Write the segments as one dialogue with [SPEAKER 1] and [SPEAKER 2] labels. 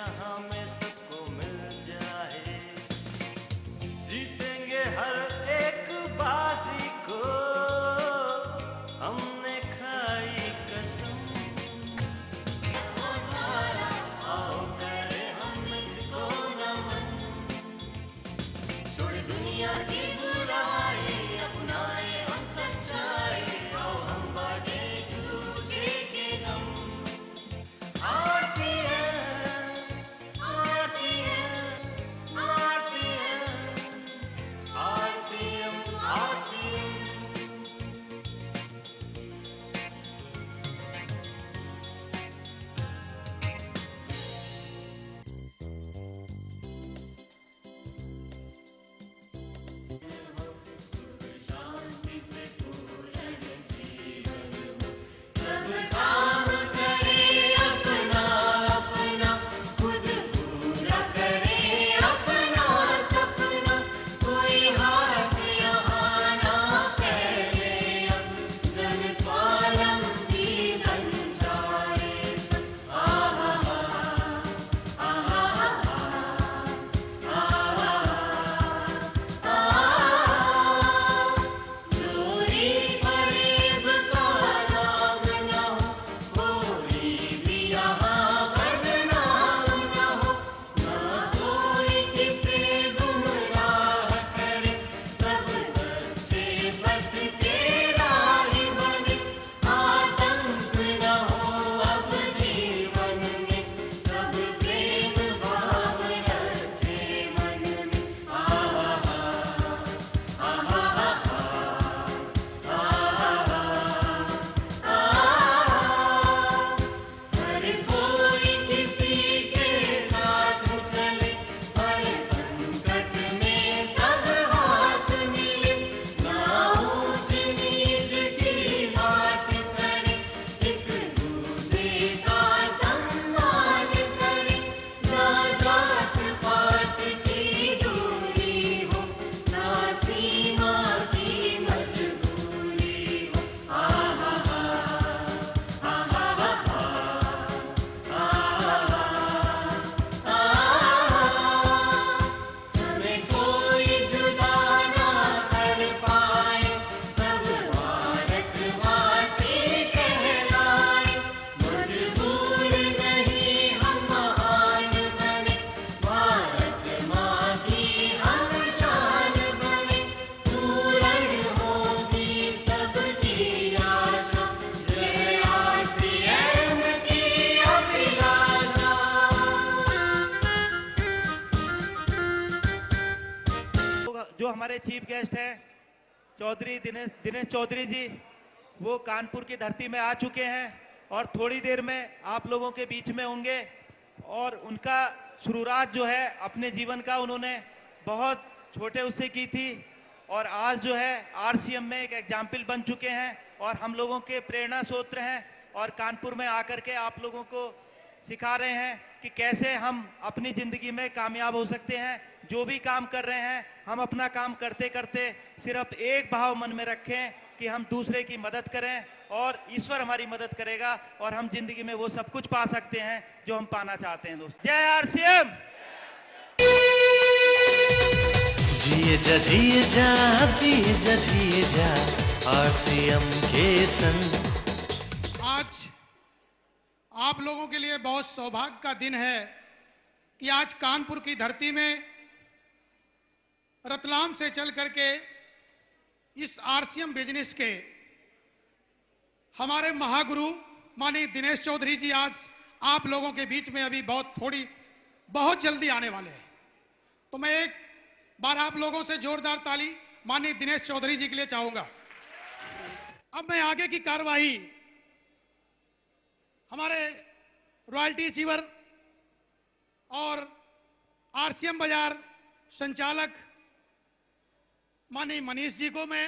[SPEAKER 1] यहाँ में सबको मिल जाए, जीतेंगे हर एक बाजी को हमने खाई कसम। आओ करें हम इसको नमन, छोड़ दुनिया की बुराई, अपनाए हम सच्चाई, आओ हम बांटे झूठे के गम।
[SPEAKER 2] जो हमारे चीफ गेस्ट हैं चौधरी दिनेश चौधरी जी, वो कानपुर की धरती में आ चुके हैं और थोड़ी देर में आप लोगों के बीच में होंगे। और उनका शुरुआत जो है अपने जीवन का उन्होंने बहुत छोटे उससे की थी और आज जो है आरसीएम में एक एग्जाम्पल बन चुके हैं और हम लोगों के प्रेरणा स्रोत हैं और कानपुर में आकर के आप लोगों को सिखा रहे हैं कि कैसे हम अपनी जिंदगी में कामयाब हो सकते हैं। जो भी काम कर रहे हैं हम अपना काम करते करते सिर्फ एक भाव मन में रखें कि हम दूसरे की मदद करें और ईश्वर हमारी मदद करेगा और हम जिंदगी में वो सब कुछ पा सकते हैं जो हम पाना चाहते हैं। दोस्त, जय आरसीएम।
[SPEAKER 1] जिए जा जिए जा जिए जा जिए जा आरसीएम के संग।
[SPEAKER 3] आज आप लोगों के लिए बहुत सौभाग्य का दिन है कि आज कानपुर की धरती में रतलाम से चल करके इस आरसीएम बिजनेस के हमारे महागुरु माननीय दिनेश चौधरी जी आज आप लोगों के बीच में अभी बहुत जल्दी आने वाले हैं। तो मैं एक बार आप लोगों से जोरदार ताली माननीय दिनेश चौधरी जी के लिए चाहूंगा। अब मैं आगे की कार्रवाई हमारे रॉयल्टी अचीवर और आरसीएम बाजार संचालक माननीय मनीष जी को मैं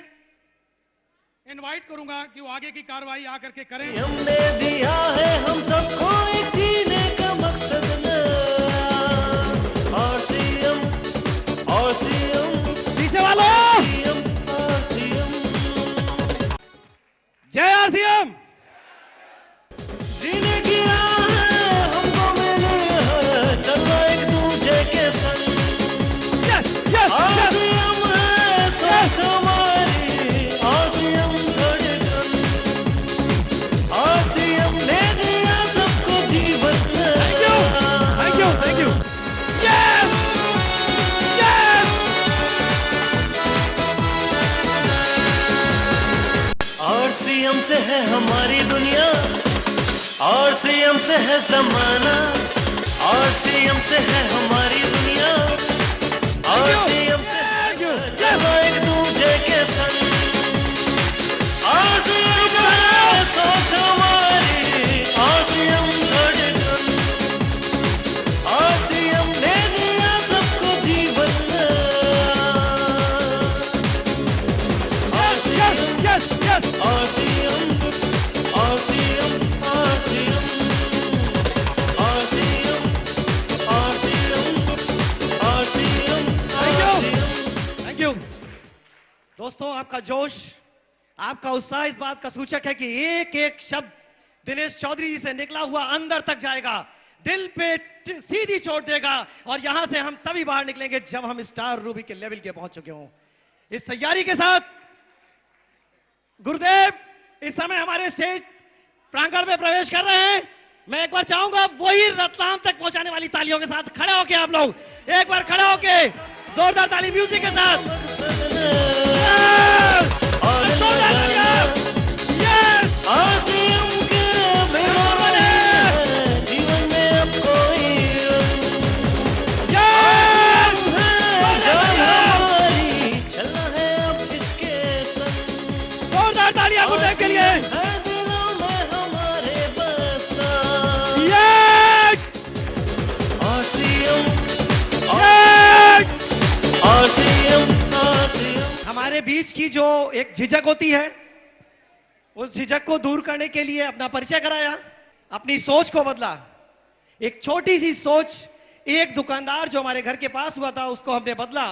[SPEAKER 3] इनवाइट करूंगा कि वो आगे की कार्रवाई आकर के करें।
[SPEAKER 1] हमने दिया है हम सबको एक जीने का मकसद न, आरसीएम आरसीएम
[SPEAKER 3] पीछे वालों
[SPEAKER 1] आरसीएम
[SPEAKER 3] जय आरसीएम।
[SPEAKER 1] जीने की राह हमको मिली है,
[SPEAKER 4] दोस्तों, आपका जोश, आपका उत्साह इस बात का सूचक है कि एक एक शब्द दिनेश चौधरी जी से निकला हुआ अंदर तक जाएगा, दिल पे सीधी चोट देगा और यहां से हम तभी बाहर निकलेंगे जब हम स्टार रूबी के लेवल के पहुंच चुके हों। इस तैयारी के साथ गुरुदेव इस समय हमारे स्टेज प्रांगण में प्रवेश कर रहे हैं। मैं एक बार चाहूंगा वही रतलाम तक पहुंचाने वाली तालियों के साथ खड़े होके आप लोग एक बार खड़े होके जोरदार ताली म्यूजिक के साथ। जोरदार तालियां। यस।
[SPEAKER 1] जीवन में अब कोई चलना है अब किसके संग।
[SPEAKER 4] जोरदार तालियां गुरुदेव के लिए।
[SPEAKER 1] दिलों में हमारे बसा
[SPEAKER 4] यस। हमारे बीच की जो एक झिझक होती है, उस झिझक को दूर करने के लिए अपना परिचय कराया, अपनी सोच को बदला। एक छोटी सी सोच, एक दुकानदार जो हमारे घर के पास हुआ था उसको हमने बदला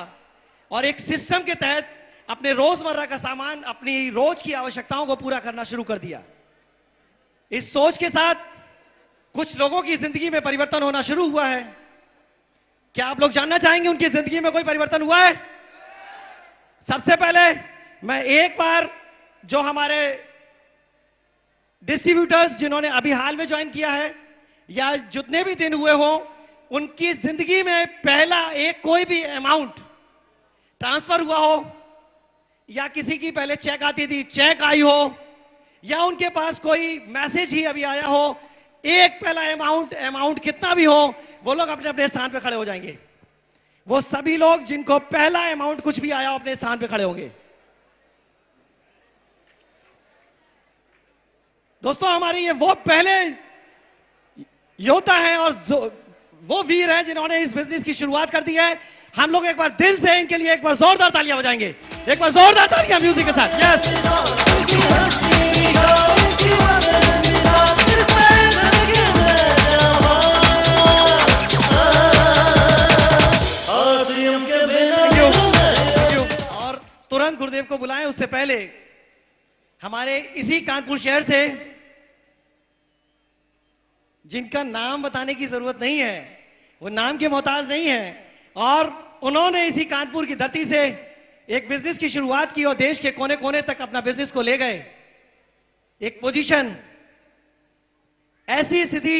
[SPEAKER 4] और एक सिस्टम के तहत अपने रोजमर्रा का सामान, अपनी रोज की आवश्यकताओं को पूरा करना शुरू कर दिया। इस सोच के साथ कुछ लोगों की जिंदगी में परिवर्तन होना शुरू हुआ है। क्या आप लोग जानना चाहेंगे उनकी जिंदगी में कोई परिवर्तन हुआ है? सबसे पहले मैं एक बार जो हमारे डिस्ट्रीब्यूटर्स जिन्होंने अभी हाल में ज्वाइन किया है या जितने भी दिन हुए हो, उनकी जिंदगी में पहला एक कोई भी अमाउंट ट्रांसफर हुआ हो या किसी की पहले चेक आती थी, चेक आई हो या उनके पास कोई मैसेज ही अभी आया हो, एक पहला अमाउंट कितना भी हो, वो लोग अपने अपने स्थान पे खड़े हो जाएंगे। वो सभी लोग जिनको पहला अमाउंट कुछ भी आया हो अपने स्थान पे खड़े होंगे। दोस्तों, हमारे ये वो पहले योद्धा हैं और वो वीर हैं जिन्होंने इस बिजनेस की शुरुआत कर दी है। हम लोग एक बार दिल से इनके लिए एक बार जोरदार तालियां बजाएंगे। एक बार जोरदार तालियां म्यूजिक के साथ। यस। और तुरंत गुरुदेव को बुलाएं, उससे पहले हमारे इसी कानपुर शहर से, जिनका नाम बताने की जरूरत नहीं है, वो नाम के मोहताज नहीं है, और उन्होंने इसी कानपुर की धरती से एक बिजनेस की शुरुआत की और देश के कोने कोने तक अपना बिजनेस को ले गए। एक पोजीशन, ऐसी स्थिति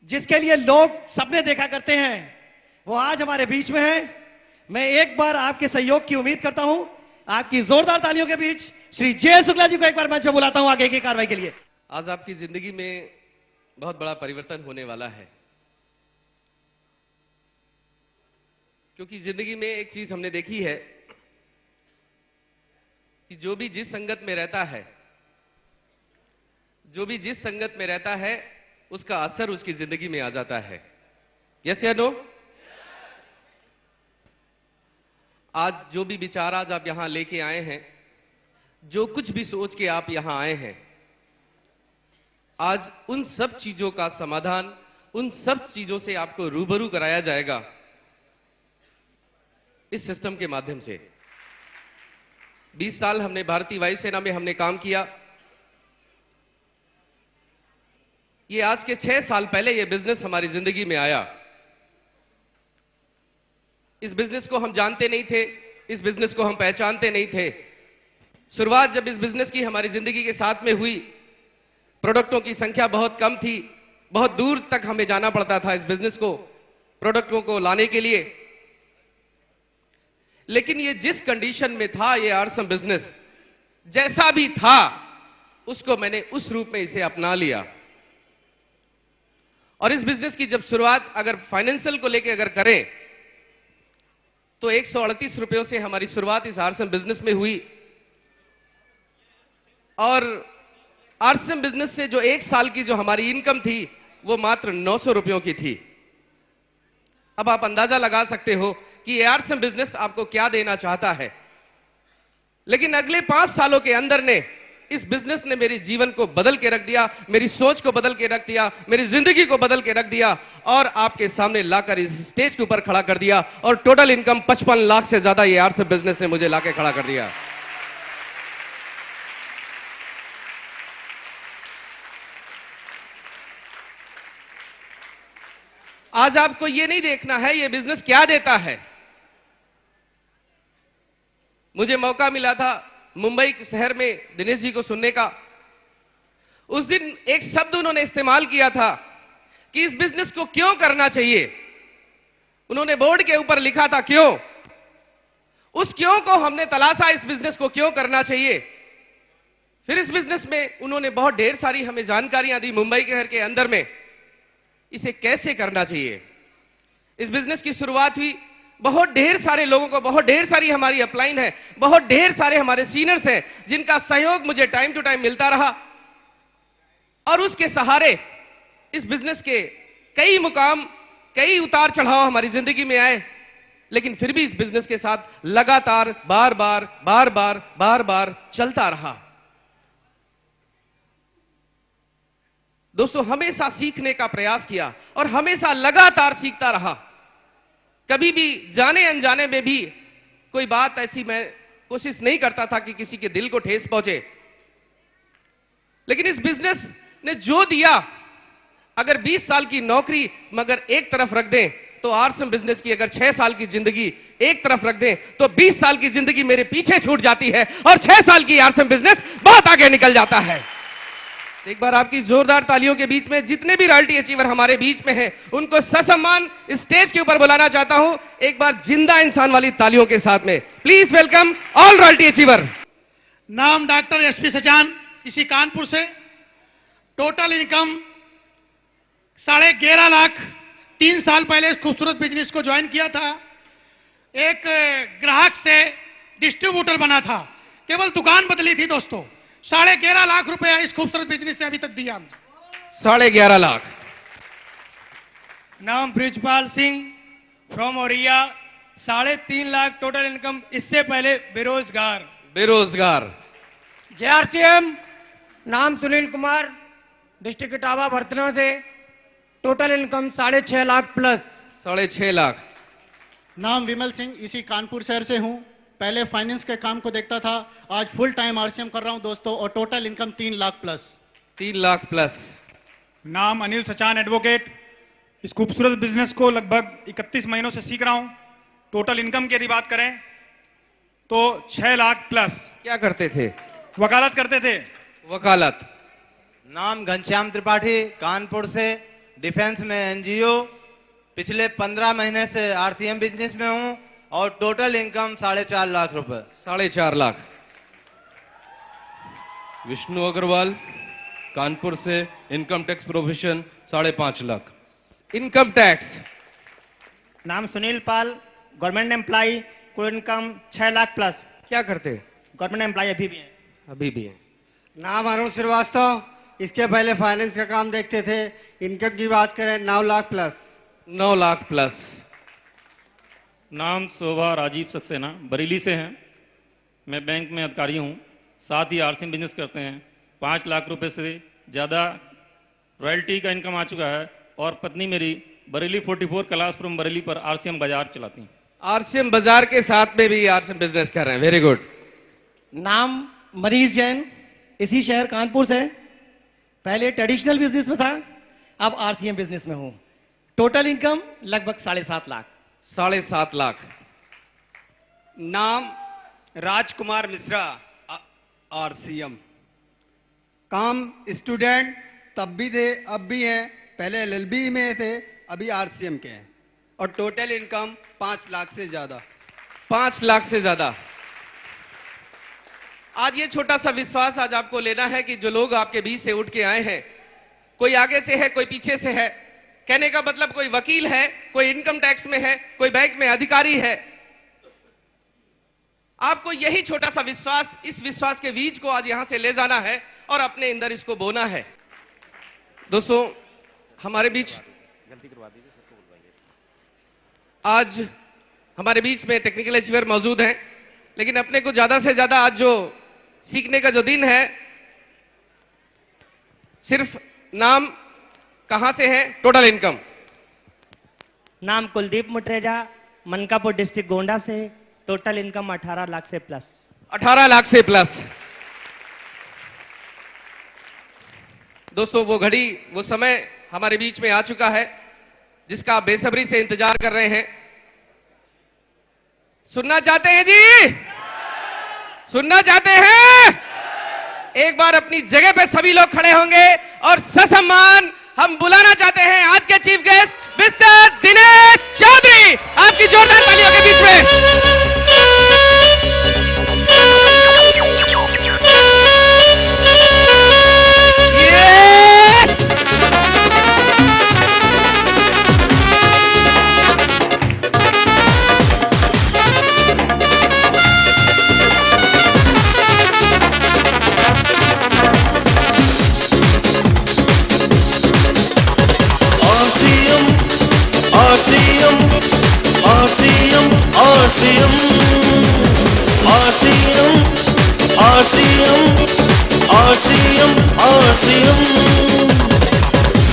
[SPEAKER 4] जिसके लिए लोग सपने देखा करते हैं, वो आज हमारे बीच में है। मैं एक बार आपके सहयोग की उम्मीद करता हूं। आपकी जोरदार तालियों के बीच श्री जय शुक्ला जी को एक बार मंच पे बुलाता हूं आगे की कार्रवाई के लिए।
[SPEAKER 5] आज आपकी जिंदगी में बहुत बड़ा परिवर्तन होने वाला है, क्योंकि जिंदगी में एक चीज हमने देखी है कि जो भी जिस संगत में रहता है, जो भी जिस संगत में रहता है, उसका असर उसकी जिंदगी में आ जाता है। यस या नो? आज जो भी विचार आज आप यहां लेके आए हैं, जो कुछ भी सोच के आप यहां आए हैं, आज उन सब चीजों का समाधान, उन सब चीजों से आपको रूबरू कराया जाएगा इस सिस्टम के माध्यम से। 20 साल हमने भारतीय वायुसेना में हमने काम किया। ये आज के 6 साल पहले ये बिजनेस हमारी जिंदगी में आया। इस बिजनेस को हम जानते नहीं थे, इस बिजनेस को हम पहचानते नहीं थे। शुरुआत जब इस बिजनेस की हमारी जिंदगी के साथ में हुई, प्रोडक्टों की संख्या बहुत कम थी, बहुत दूर तक हमें जाना पड़ता था इस बिजनेस को, प्रोडक्टों को लाने के लिए। लेकिन ये जिस कंडीशन में था, ये आरसम बिजनेस जैसा भी था, उसको मैंने उस रूप में इसे अपना लिया। और इस बिजनेस की जब शुरुआत अगर फाइनेंशियल को लेकर अगर करें, तो 138 रुपयों से हमारी शुरुआत इस आरसम बिजनेस में हुई। और आरसम बिजनेस से जो 1 साल की जो हमारी इनकम थी, वो मात्र 900 रुपयों की थी। अब आप अंदाजा लगा सकते हो कि ये आरसम बिजनेस आपको क्या देना चाहता है। लेकिन अगले 5 सालों के अंदर ने इस बिजनेस ने मेरे जीवन को बदल के रख दिया, मेरी सोच को बदल के रख दिया, मेरी जिंदगी को बदल के रख दिया और आपके सामने लाकर इस स्टेज के ऊपर खड़ा कर दिया। और टोटल इनकम 55 लाख से ज्यादा ये आरसीएम बिजनेस ने मुझे लाके खड़ा कर दिया। आज आपको ये नहीं देखना है ये बिजनेस क्या देता है। मुझे मौका मिला था मुंबई शहर में दिनेश जी को सुनने का। उस दिन एक शब्द उन्होंने इस्तेमाल किया था कि इस बिजनेस को क्यों करना चाहिए। उन्होंने बोर्ड के ऊपर लिखा था क्यों। उस क्यों को हमने तलाशा, इस बिजनेस को क्यों करना चाहिए। फिर इस बिजनेस में उन्होंने बहुत ढेर सारी हमें जानकारियां दी मुंबई शहर के अंदर में इसे कैसे करना चाहिए। इस बिजनेस की शुरुआत हुई, बहुत ढेर सारे लोगों को, बहुत ढेर सारी हमारी अपलाइन है, बहुत ढेर सारे हमारे सीनियर्स हैं जिनका सहयोग मुझे टाइम टू टाइम मिलता रहा और उसके सहारे इस बिजनेस के कई मुकाम, कई उतार चढ़ाव हमारी जिंदगी में आए। लेकिन फिर भी इस बिजनेस के साथ लगातार बार बार चलता रहा। दोस्तों, हमेशा सीखने का प्रयास किया और हमेशा लगातार सीखता रहा। कभी भी जाने अनजाने में भी कोई बात ऐसी मैं कोशिश नहीं करता था कि किसी के दिल को ठेस पहुंचे। लेकिन इस बिजनेस ने जो दिया, अगर 20 साल की नौकरी मगर एक तरफ रख दें तो आरसीएम बिजनेस की अगर 6 साल की जिंदगी एक तरफ रख दें तो 20 साल की जिंदगी मेरे पीछे छूट जाती है और 6 साल की आरसीएम बिजनेस बहुत आगे निकल जाता है। एक बार आपकी जोरदार तालियों के बीच में जितने भी रॉयल्टी अचीवर हमारे बीच में हैं, उनको ससम्मान स्टेज के ऊपर बुलाना चाहता हूं, एक बार जिंदा इंसान वाली तालियों के साथ में। Please welcome all royalty achiever.
[SPEAKER 3] नाम डॉक्टर एसपी सचान, इसी कानपुर से। Total income 11.5 lakh. 3 साल पहले इस खूबसूरत बिजनेस को ज्वाइन किया था। एक ग्राहक से डिस्ट्रीब्यूटर बना था, केवल दुकान बदली थी दोस्तों। 11.5 लाख रुपया इस खूबसूरत बिजनेस ने अभी तक दिया।
[SPEAKER 5] 11.5 लाख।
[SPEAKER 6] नाम Brijpal Singh from Auraiya. 3.5 lakh total income, इससे पहले बेरोजगार।
[SPEAKER 7] जेआरसीएम। नाम सुनील कुमार, डिस्ट्रिक्ट इटावा भरतना से। Total income 6.5 lakh plus.
[SPEAKER 5] 6.5 lakh.
[SPEAKER 8] नाम विमल सिंह, इसी कानपुर शहर से हूं। पहले फाइनेंस के काम को देखता था, आज फुल टाइम आरसीएम कर रहा हूं दोस्तों, और total income 3 lakh plus.
[SPEAKER 5] 3 lakh plus.
[SPEAKER 9] नाम अनिल सचान, एडवोकेट। इस खूबसूरत बिजनेस को लगभग 31 महीनों से सीख रहा हूं। टोटल इनकम की यदि बात करें तो 6 लाख प्लस।
[SPEAKER 5] क्या करते थे?
[SPEAKER 9] वकालत करते थे।
[SPEAKER 5] वकालत।
[SPEAKER 10] नाम घनश्याम त्रिपाठी, कानपुर से, डिफेंस में एनजीओ। पिछले 15 महीने से आरसीएम बिजनेस में हूं और टोटल इनकम 4.5 लाख रुपए।
[SPEAKER 5] 4.5 लाख।
[SPEAKER 11] विष्णु अग्रवाल, कानपुर से, income tax provision 5.5 lakh.
[SPEAKER 5] Income tax.
[SPEAKER 7] नाम सुनील पाल, गवर्नमेंट एम्प्लॉय, कुल इनकम 6 लाख प्लस।
[SPEAKER 5] क्या करते?
[SPEAKER 7] गवर्नमेंट एम्प्लॉय अभी भी है।
[SPEAKER 5] अभी भी है।
[SPEAKER 12] नाम अरुण श्रीवास्तव, इसके पहले फाइनेंस का काम देखते थे। इनकम की बात करें 9 लाख प्लस।
[SPEAKER 5] 9 लाख प्लस।
[SPEAKER 13] नाम शोभा राजीव सक्सेना, बरेली से हैं। मैं बैंक में अधिकारी हूं, साथ ही आरसीएम बिजनेस करते हैं। 5 लाख रुपए से ज़्यादा रॉयल्टी का इनकम आ चुका है और पत्नी मेरी बरेली 44 कैलाशपुरम बरेली पर आरसीएम बाजार चलाती हैं।
[SPEAKER 5] आरसीएम बाजार के साथ में भी आरसीएम बिजनेस कर रहे हैं। Very good.
[SPEAKER 4] नाम मनीष जैन, इसी शहर कानपुर से। पहले ट्रेडिशनल बिजनेस में था, अब आरसीएम बिजनेस में हूं। टोटल इनकम लगभग 7.5 लाख।
[SPEAKER 5] 7.5 लाख।
[SPEAKER 14] नाम राजकुमार मिश्रा, आरसीएम।
[SPEAKER 12] काम स्टूडेंट तब भी थे, अब भी हैं। पहले एलएलबी में थे, अभी आरसीएम के हैं। और टोटल इनकम 5 लाख से ज्यादा।
[SPEAKER 5] 5 लाख से ज्यादा। आज ये छोटा सा विश्वास आज आपको लेना है कि जो लोग आपके बीच से उठ के आए हैं, कोई आगे से है, कोई पीछे से है। कहने का मतलब कोई वकील है, कोई इनकम टैक्स में है, कोई बैंक में अधिकारी है। आपको यही छोटा सा विश्वास, इस विश्वास के बीज को आज यहां से ले जाना है और अपने अंदर इसको बोना है। दोस्तों, हमारे बीच आज हमारे बीच में टेक्निकल अचीवर मौजूद हैं, लेकिन अपने को ज्यादा से ज्यादा आज जो सीखने का जो दिन है सिर्फ नाम, कहां से है, टोटल इनकम।
[SPEAKER 15] नाम कुलदीप मुटरेजा, मनकापुर डिस्ट्रिक्ट गोंडा से, टोटल इनकम 18 लाख से प्लस।
[SPEAKER 5] 18 लाख से प्लस। दोस्तों, वो घड़ी, वो समय हमारे बीच में आ चुका है जिसका आप बेसब्री से इंतजार कर रहे हैं। सुनना चाहते हैं जी? सुनना चाहते हैं? एक बार अपनी जगह पे सभी लोग खड़े होंगे और ससम्मान हम बुलाना चाहते हैं आज के chief guest mister Dinesh Chaudhary. आपकी जोरदार तालियों के बीच में।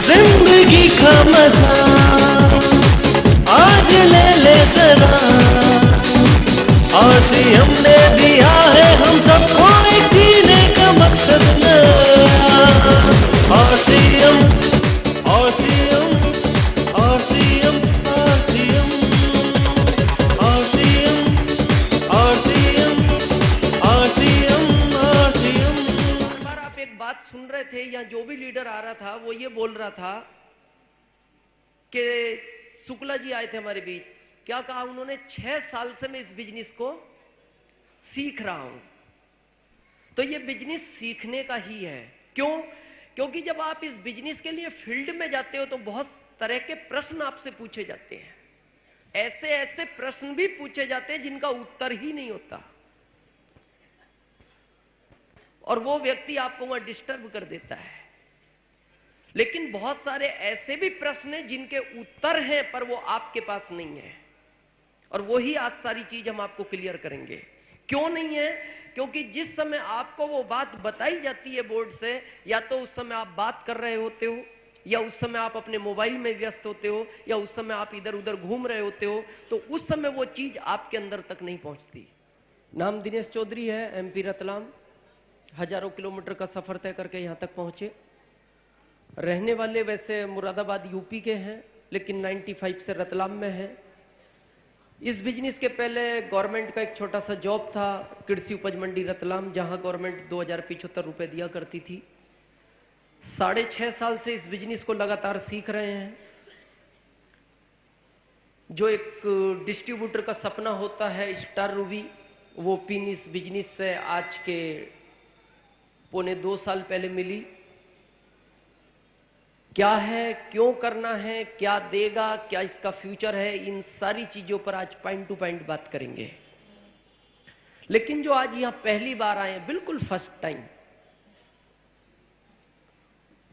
[SPEAKER 1] जिंदगी का मजा आज ले ले जरा, आरसीएम ने दिया है हम सबको एक जीने का मकसद नया। RCM RCM RCM RCM RCM RCM RCM RCM.
[SPEAKER 16] आप एक बात सुन रहे थे, या जो भी लीडर आ रहा था वो ये बोल रहा था कि शुक्ला जी आए थे हमारे बीच, क्या कहा उन्होंने, 6 साल से मैं इस बिजनेस को सीख रहा हूं। तो ये बिजनेस सीखने का ही है। क्यों? क्योंकि जब आप इस बिजनेस के लिए फील्ड में जाते हो तो बहुत तरह के प्रश्न आपसे पूछे जाते हैं। ऐसे ऐसे प्रश्न भी पूछे जाते हैं जिनका उत्तर ही नहीं होता, और वो व्यक्ति आपको वहां डिस्टर्ब कर देता है। लेकिन बहुत सारे ऐसे भी प्रश्न हैं जिनके उत्तर हैं पर वो आपके पास नहीं है, और वो ही आज सारी चीज हम आपको क्लियर करेंगे। क्यों नहीं है? क्योंकि जिस समय आपको वो बात बताई जाती है बोर्ड से, या तो उस समय आप बात कर रहे होते हो, या उस समय आप अपने मोबाइल में व्यस्त होते हो, या उस समय आप इधर उधर घूम रहे होते हो, तो उस समय वो चीज आपके अंदर तक नहीं पहुंचती। नाम दिनेश चौधरी है, एमपी रतलाम। हजारों किलोमीटर का सफर तय करके यहां तक पहुंचे। रहने वाले वैसे मुरादाबाद यूपी के हैं, लेकिन 95 से रतलाम में हैं। इस बिजनेस के पहले गवर्नमेंट का एक छोटा सा जॉब था, कृषि उपज मंडी रतलाम, जहां गवर्नमेंट 2075 रुपए दिया करती थी। 6.5 साल से इस बिजनेस को लगातार सीख रहे हैं। जो एक डिस्ट्रीब्यूटर का सपना होता है, स्टार रूबी, वो पिन इस बिजनेस से आज के 1.25 साल पहले मिली। क्या है, क्यों करना है, क्या देगा, क्या इसका फ्यूचर है, इन सारी चीजों पर आज पॉइंट टू पॉइंट बात करेंगे। लेकिन जो आज यहां पहली बार आए हैं, बिल्कुल फर्स्ट टाइम,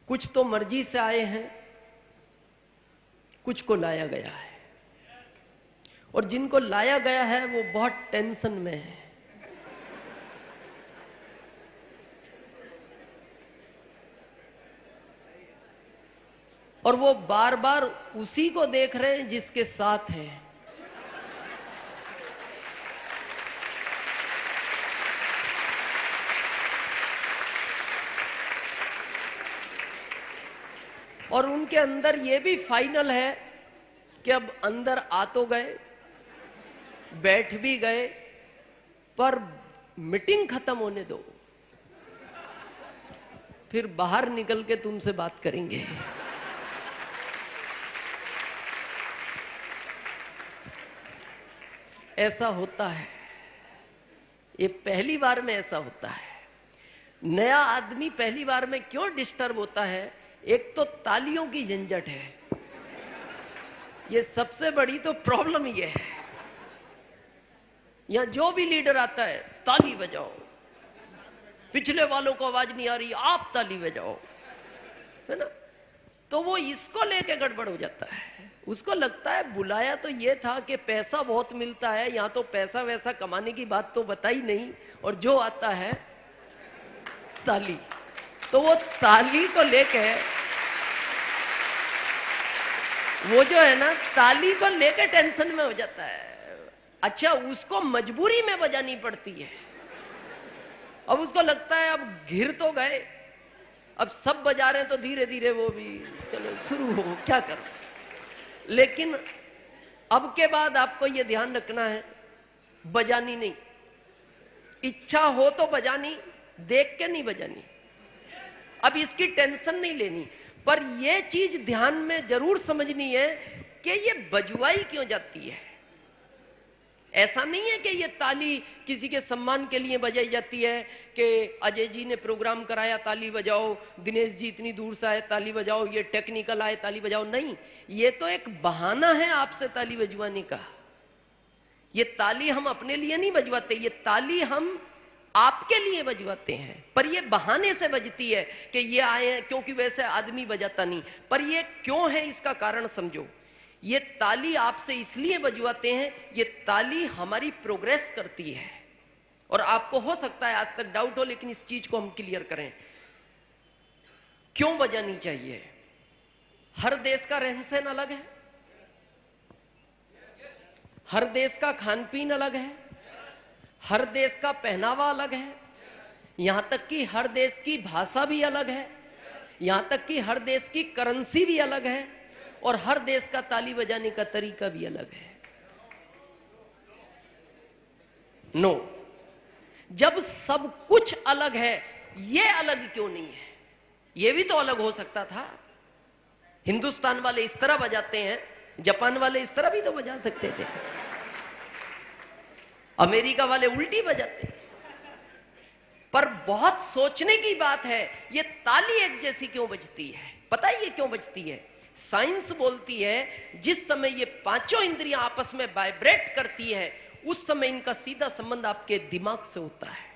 [SPEAKER 16] कुछ तो मर्जी से आए हैं, कुछ को लाया गया है, और जिनको लाया गया है वो बहुत टेंशन में है। और वो बार बार उसी को देख रहे हैं जिसके साथ हैं। और उनके अंदर ये भी फाइनल है कि अब अंदर आ तो गए, बैठ भी गए, पर मीटिंग खत्म होने दो, फिर बाहर निकल के तुमसे बात करेंगे। ऐसा होता है, ये पहली बार में ऐसा होता है। नया आदमी पहली बार में क्यों डिस्टर्ब होता है? एक तो तालियों की झंझट है, ये सबसे बड़ी तो प्रॉब्लम ये है। यहां जो भी लीडर आता है, ताली बजाओ, पिछले वालों को आवाज नहीं आ रही, आप ताली बजाओ, है ना? तो वो इसको लेके गड़बड़ हो जाता है। उसको लगता है बुलाया तो ये था कि पैसा बहुत मिलता है, यहां तो पैसा वैसा कमाने की बात तो बताई नहीं, और जो आता है ताली। तो वो ताली को लेके, वो जो है ना ताली को लेके टेंशन में हो जाता है। अच्छा, उसको मजबूरी में बजानी पड़ती है। अब उसको लगता है अब घिर तो गए, अब सब बजा रहे हैं तो धीरे धीरे वो भी चलो शुरू हो, क्या कर। लेकिन अब के बाद आपको ये ध्यान रखना है, बजानी नहीं, इच्छा हो तो बजानी, देख के नहीं बजानी। अब इसकी टेंशन नहीं लेनी, पर यह चीज ध्यान में जरूर समझनी है कि ये बजवाई क्यों जाती है। ऐसा नहीं है कि ये ताली किसी के सम्मान के लिए बजाई जाती है कि अजय जी ने प्रोग्राम कराया ताली बजाओ, दिनेश जी इतनी दूर से आए ताली बजाओ, ये टेक्निकल आए ताली बजाओ। नहीं, ये तो एक बहाना है आपसे ताली बजवाने का। ये ताली हम अपने लिए नहीं बजवाते, ये ताली हम आपके लिए बजवाते हैं, पर ये बहाने से बजती है कि ये आए हैं, क्योंकि वैसे आदमी बजाता नहीं। पर ये क्यों है, इसका कारण समझो। ये ताली आपसे इसलिए बजवाते हैं, ये ताली हमारी प्रोग्रेस करती है। और आपको हो सकता है आज तक डाउट हो, लेकिन इस चीज को हम क्लियर करें, क्यों बजानी चाहिए। हर देश का रहन सहन अलग है, हर देश का खान पीन अलग है, हर देश का पहनावा अलग है, यहां तक कि हर देश की भाषा भी अलग है, यहां तक कि हर देश की करेंसी भी अलग है, और हर देश का ताली बजाने का तरीका भी अलग है। नो, जब सब कुछ अलग है, ये अलग क्यों नहीं है। ये भी तो अलग हो सकता था। हिंदुस्तान वाले इस तरह बजाते हैं, जापान वाले इस तरह भी तो बजा सकते थे, अमेरिका वाले उल्टी बजाते। पर बहुत सोचने की बात है, ये ताली एक जैसी क्यों बजती है। पता है ये क्यों बजती है। साइंस बोलती है जिस समय ये पांचों इंद्रियां आपस में वाइब्रेट करती है, उस समय इनका सीधा संबंध आपके दिमाग से होता है।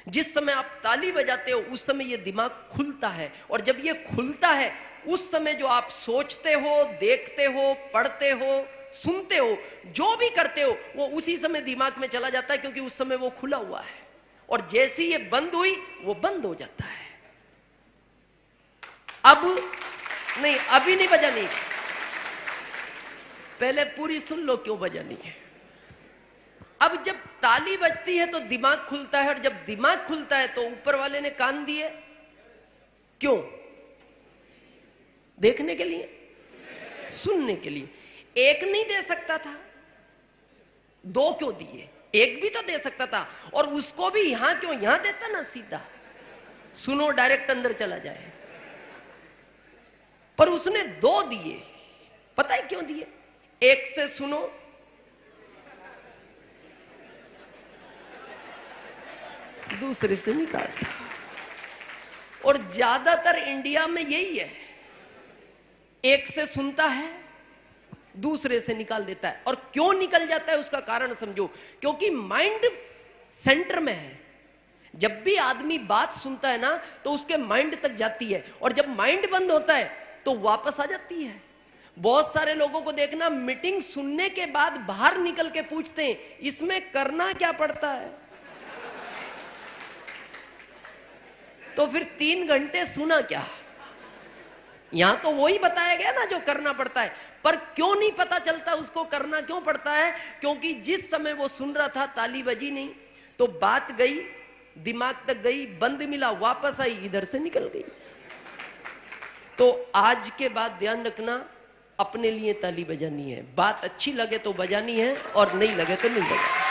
[SPEAKER 16] जिस समय आप ताली बजाते हो उस समय ये दिमाग खुलता है, और जब ये खुलता है उस समय जो आप सोचते हो, देखते हो, पढ़ते हो, सुनते हो, जो भी करते हो, वो उसी समय दिमाग में चला जाता है, क्योंकि उस समय वो खुला हुआ है। और जैसी ये बंद हुई, वो बंद हो जाता है। अब नहीं, अभी नहीं बजानी, पहले पूरी सुन लो क्यों बजानी है। अब जब ताली बजती है तो दिमाग खुलता है, और जब दिमाग खुलता है तो ऊपर वाले ने कान दिए, क्यों। देखने के लिए, सुनने के लिए। एक नहीं दे सकता था, दो क्यों दिए। एक भी तो दे सकता था, और उसको भी यहां क्यों, यहां देता ना सीधा, सुनो डायरेक्ट अंदर चला जाए। पर उसने दो दिए। पता है क्यों दिए। एक से सुनो, दूसरे से निकालता। और ज्यादातर इंडिया में यही है, एक से सुनता है, दूसरे से निकाल देता है। और क्यों निकल जाता है उसका कारण समझो, क्योंकि माइंड सेंटर में है। जब भी आदमी बात सुनता है ना तो उसके माइंड तक जाती है, और जब माइंड बंद होता है तो वापस आ जाती है। बहुत सारे लोगों को देखना, मीटिंग सुनने के बाद बाहर निकल के पूछते हैं इसमें करना क्या पड़ता है। तो फिर 3 घंटे सुना क्या। यहां तो वही बताया गया ना जो करना पड़ता है, पर क्यों नहीं पता चलता उसको करना क्यों पड़ता है। क्योंकि जिस समय वो सुन रहा था ताली बजी नहीं, तो बात गई, दिमाग तक गई, बंद मिला, वापस आई, इधर से निकल गई। तो आज के बाद ध्यान रखना, अपने लिए ताली बजानी है। बात अच्छी लगे तो बजानी है, और नहीं लगे तो नहीं बजानी।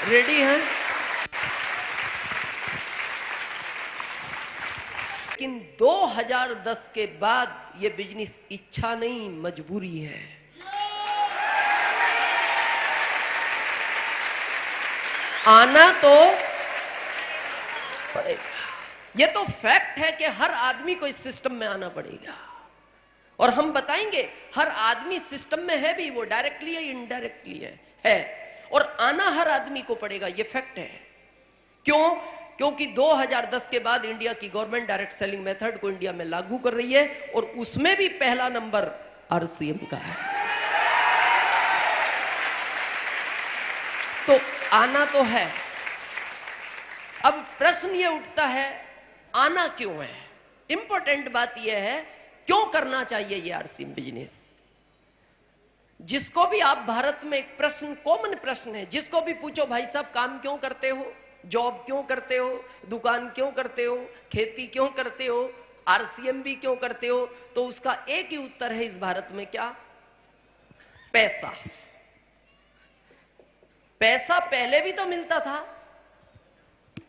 [SPEAKER 16] रेडी हैं। लेकिन 2010 के बाद ये बिजनेस इच्छा नहीं मजबूरी है। आना तो पड़ेगा। ये तो फैक्ट है कि हर आदमी को इस सिस्टम में आना पड़ेगा, और हम बताएंगे हर आदमी सिस्टम में है भी, वो डायरेक्टली या इनडायरेक्टली है, और आना हर आदमी को पड़ेगा। ये फैक्ट है। क्यों। क्योंकि 2010 के बाद इंडिया की गवर्नमेंट डायरेक्ट सेलिंग मेथड को इंडिया में लागू कर रही है, और उसमें भी पहला नंबर आरसीएम का है। तो आना तो है, प्रश्न ये उठता है, आना क्यों है? इंपॉर्टेंट बात यह है, क्यों करना चाहिए ये आरसीएम बिजनेस? जिसको भी आप भारत में एक प्रश्न, कॉमन प्रश्न है, जिसको भी पूछो भाई साहब काम क्यों करते हो, जॉब क्यों करते हो, दुकान क्यों करते हो, खेती क्यों करते हो, आरसीएम भी क्यों करते हो, तो उसका एक ही उत्तर है इस भारत में, क्या? पैसा। पैसा पहले भी तो मिलता था,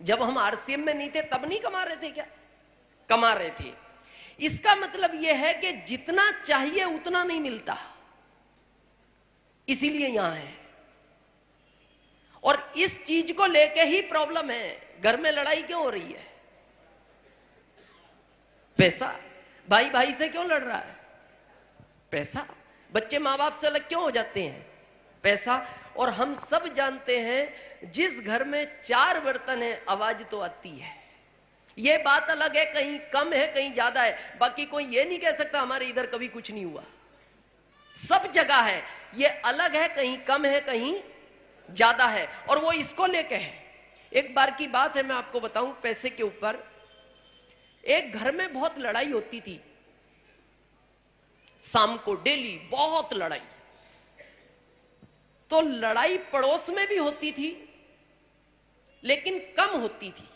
[SPEAKER 16] जब हम आरसीएम में नहीं थे तब नहीं कमा रहे थे क्या? कमा रहे थे। इसका मतलब यह है कि जितना चाहिए उतना नहीं मिलता, इसीलिए यहां है। और इस चीज को लेके ही प्रॉब्लम है। घर में लड़ाई क्यों हो रही है? पैसा। भाई भाई से क्यों लड़ रहा है? पैसा। बच्चे मां बाप से अलग क्यों हो जाते हैं? पैसा। और हम सब जानते हैं, जिस घर में 4 बर्तन है आवाज तो आती है। यह बात अलग है, कहीं कम है कहीं ज्यादा है, बाकी कोई यह नहीं कह सकता हमारे इधर कभी कुछ नहीं हुआ। सब जगह है, यह अलग है, कहीं कम है कहीं ज्यादा है, और वो इसको लेके है। एक बार की बात है, मैं आपको बताऊं पैसे के ऊपर। एक घर में बहुत लड़ाई होती थी, शाम को डेली बहुत लड़ाई। तो लड़ाई पड़ोस में भी होती थी, लेकिन कम होती थी।